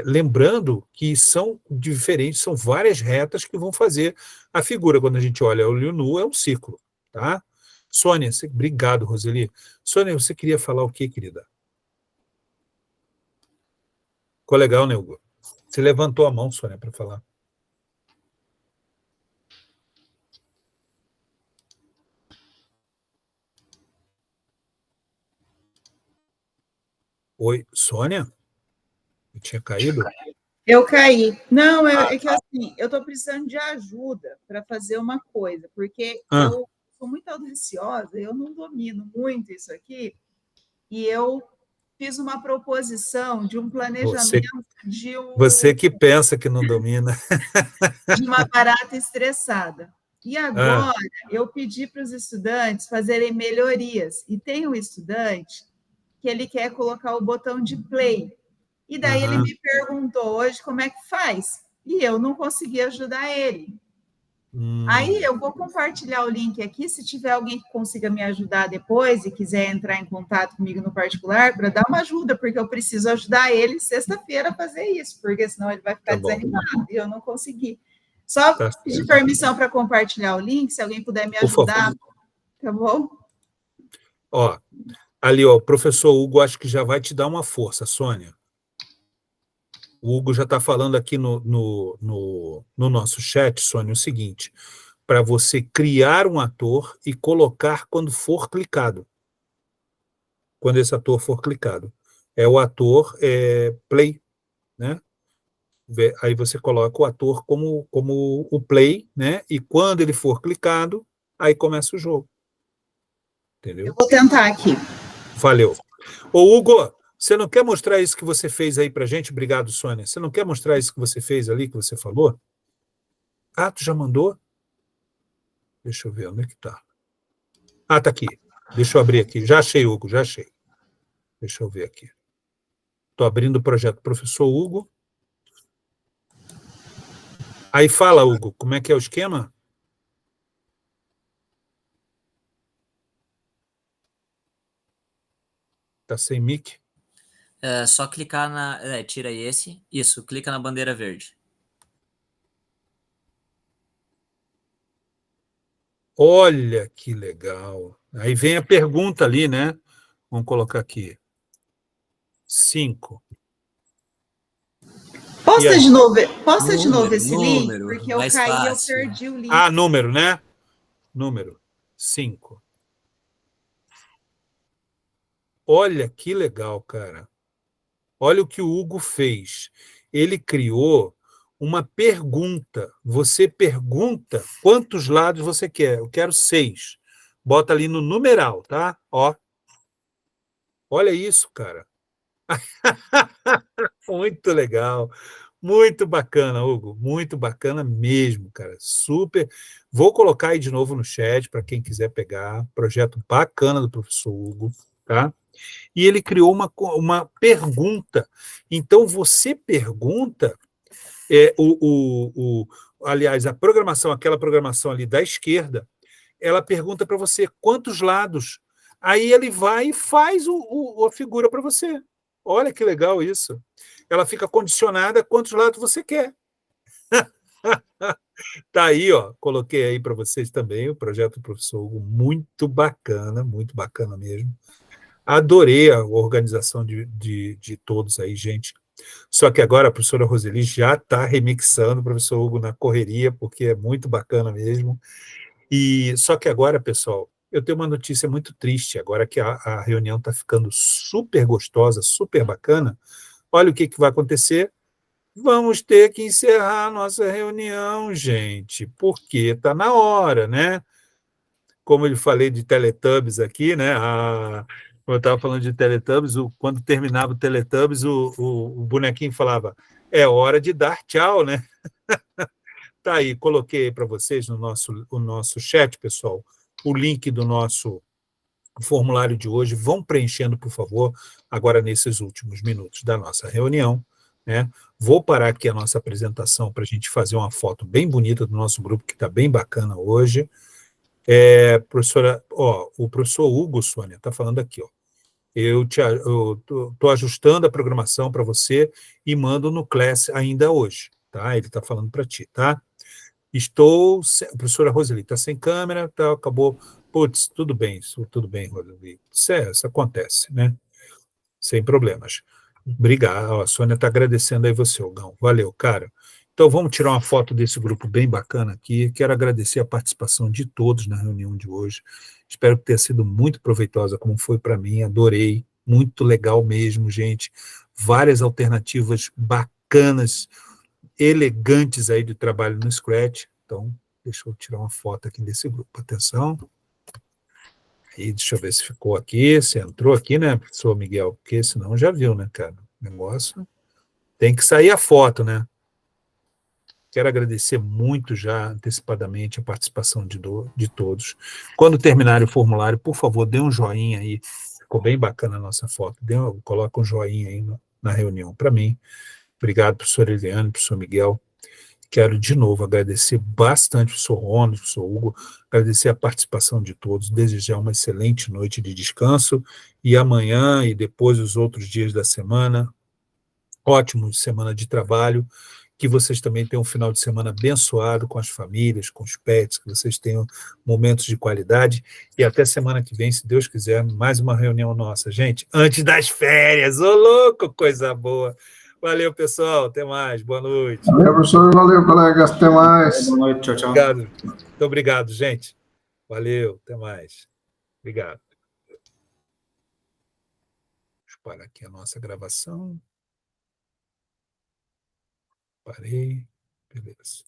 Lembrando que são diferentes, são várias retas que vão fazer a figura. Quando a gente olha o olho nu, é um círculo, tá? Sônia, obrigado, Roseli. Sônia, você queria falar o quê, querida? Ficou legal, né, Hugo? Você levantou a mão, Sônia, para falar. Oi, Sônia? Eu tinha caído? Eu caí. Não, é que assim, eu estou precisando de ajuda para fazer uma coisa, porque eu sou muito audaciosa, eu não domino muito isso aqui, e eu fiz uma proposição de um planejamento Você que pensa que não domina. de uma barata estressada. E agora eu pedi para os estudantes fazerem melhorias. E tem um estudante que ele quer colocar o botão de play. E daí ele me perguntou hoje como é que faz. E eu não consegui ajudar ele. Aí eu vou compartilhar o link aqui, se tiver alguém que consiga me ajudar depois e quiser entrar em contato comigo no particular para dar uma ajuda, porque eu preciso ajudar ele sexta-feira a fazer isso, porque senão ele vai ficar desanimado e eu não consegui. Só pedir permissão para compartilhar o link, se alguém puder me ajudar, tá bom? Ó, ali, ó, o professor Hugo acho que já vai te dar uma força, Sônia. O Hugo já está falando aqui no nosso chat, Sônia, o seguinte: para você criar um ator e colocar quando for clicado. Quando esse ator for clicado. É o ator play, né? Aí você coloca o ator como o play, né? E quando ele for clicado, aí começa o jogo. Entendeu? Eu vou tentar aqui. Valeu. Ô, Hugo, você não quer mostrar isso que você fez aí pra gente? Obrigado, Sônia. Você não quer mostrar isso que você fez ali, que você falou? Ah, tu já mandou? Deixa eu ver, onde é que tá? Ah, tá aqui. Deixa eu abrir aqui. Já achei, Hugo, já achei. Deixa eu ver aqui. Estou abrindo o projeto Professor Hugo. Aí fala, Hugo, como é que é o esquema? Tá sem mic? É só clicar na... tira esse. Isso, clica na bandeira verde. Olha que legal. Aí vem a pergunta ali, né? Vamos colocar aqui. 5. Posta aí? de novo, posta de novo Número, esse link, número, porque eu mais caí e eu fácil. perdi o link. Ah, número, né? Número 5. Olha que legal, cara. Olha o que o Hugo fez. Ele criou uma pergunta. Você pergunta quantos lados você quer. Eu quero 6. Bota ali no numeral, tá? Ó. Olha isso, cara. Muito legal. Muito bacana, Hugo. Muito bacana mesmo, cara. Super. Vou colocar aí de novo no chat para quem quiser pegar. Projeto bacana do professor Hugo, tá? E ele criou uma pergunta. Então, você pergunta, aliás, a programação, aquela programação ali da esquerda, ela pergunta para você quantos lados. Aí ele vai e faz a figura para você. Olha que legal isso. Ela fica condicionada a quantos lados você quer. Tá aí, ó. Coloquei aí para vocês também o projeto do professor Hugo, muito bacana mesmo. Adorei a organização de todos aí, gente. Só que agora a professora Roseli já está remixando o professor Hugo na correria, porque é muito bacana mesmo. E só que agora, pessoal, eu tenho uma notícia muito triste. Agora que a reunião está ficando super gostosa, super bacana, olha o que vai acontecer. Vamos ter que encerrar a nossa reunião, gente, porque está na hora, né? Como eu falei de Teletubbies aqui, né? Eu estava falando de Teletubbies, quando terminava o Teletubbies, o bonequinho falava: é hora de dar tchau, né? Tá aí, coloquei para vocês o nosso chat, pessoal, o link do nosso formulário de hoje. Vão preenchendo, por favor, agora nesses últimos minutos da nossa reunião, né? Vou parar aqui a nossa apresentação para a gente fazer uma foto bem bonita do nosso grupo, que está bem bacana hoje. Professora, o professor Hugo, Sônia, está falando aqui, ó. Eu estou ajustando a programação para você e mando no Class ainda hoje, tá? Ele está falando para ti, tá? A professora Roseli está sem câmera, tá, acabou. Putz, tudo bem, Roseli. Isso acontece, né? Sem problemas. Obrigado. A Sônia está agradecendo aí você, Ogão. Valeu, cara. Então, vamos tirar uma foto desse grupo bem bacana aqui. Quero agradecer a participação de todos na reunião de hoje. Espero que tenha sido muito proveitosa, como foi para mim. Adorei. Muito legal mesmo, gente. Várias alternativas bacanas, elegantes aí de trabalho no Scratch. Então, deixa eu tirar uma foto aqui desse grupo. Atenção. E deixa eu ver se ficou aqui, se entrou aqui, né, professor Miguel? Porque senão já viu, né, cara? O negócio tem que sair a foto, né? Quero agradecer muito já antecipadamente a participação de todos. Quando terminarem o formulário, por favor, dê um joinha aí. Ficou bem bacana a nossa foto. Coloca um joinha aí na reunião para mim. Obrigado, professor Eliane, professor Miguel. Quero, de novo, agradecer bastante ao professor Ronald, ao professor Hugo, agradecer a participação de todos, desejar uma excelente noite de descanso e amanhã e depois os outros dias da semana, ótimo semana de trabalho, que vocês também tenham um final de semana abençoado com as famílias, com os pets, que vocês tenham momentos de qualidade e até semana que vem, se Deus quiser, mais uma reunião nossa, gente, antes das férias. Ô, louco, coisa boa! Valeu, pessoal. Até mais. Boa noite. Valeu, professor. Valeu, colegas. Até mais. Boa noite. Tchau, tchau. Obrigado. Muito obrigado, gente. Valeu. Até mais. Obrigado. Deixa eu parar aqui a nossa gravação. Parei. Beleza.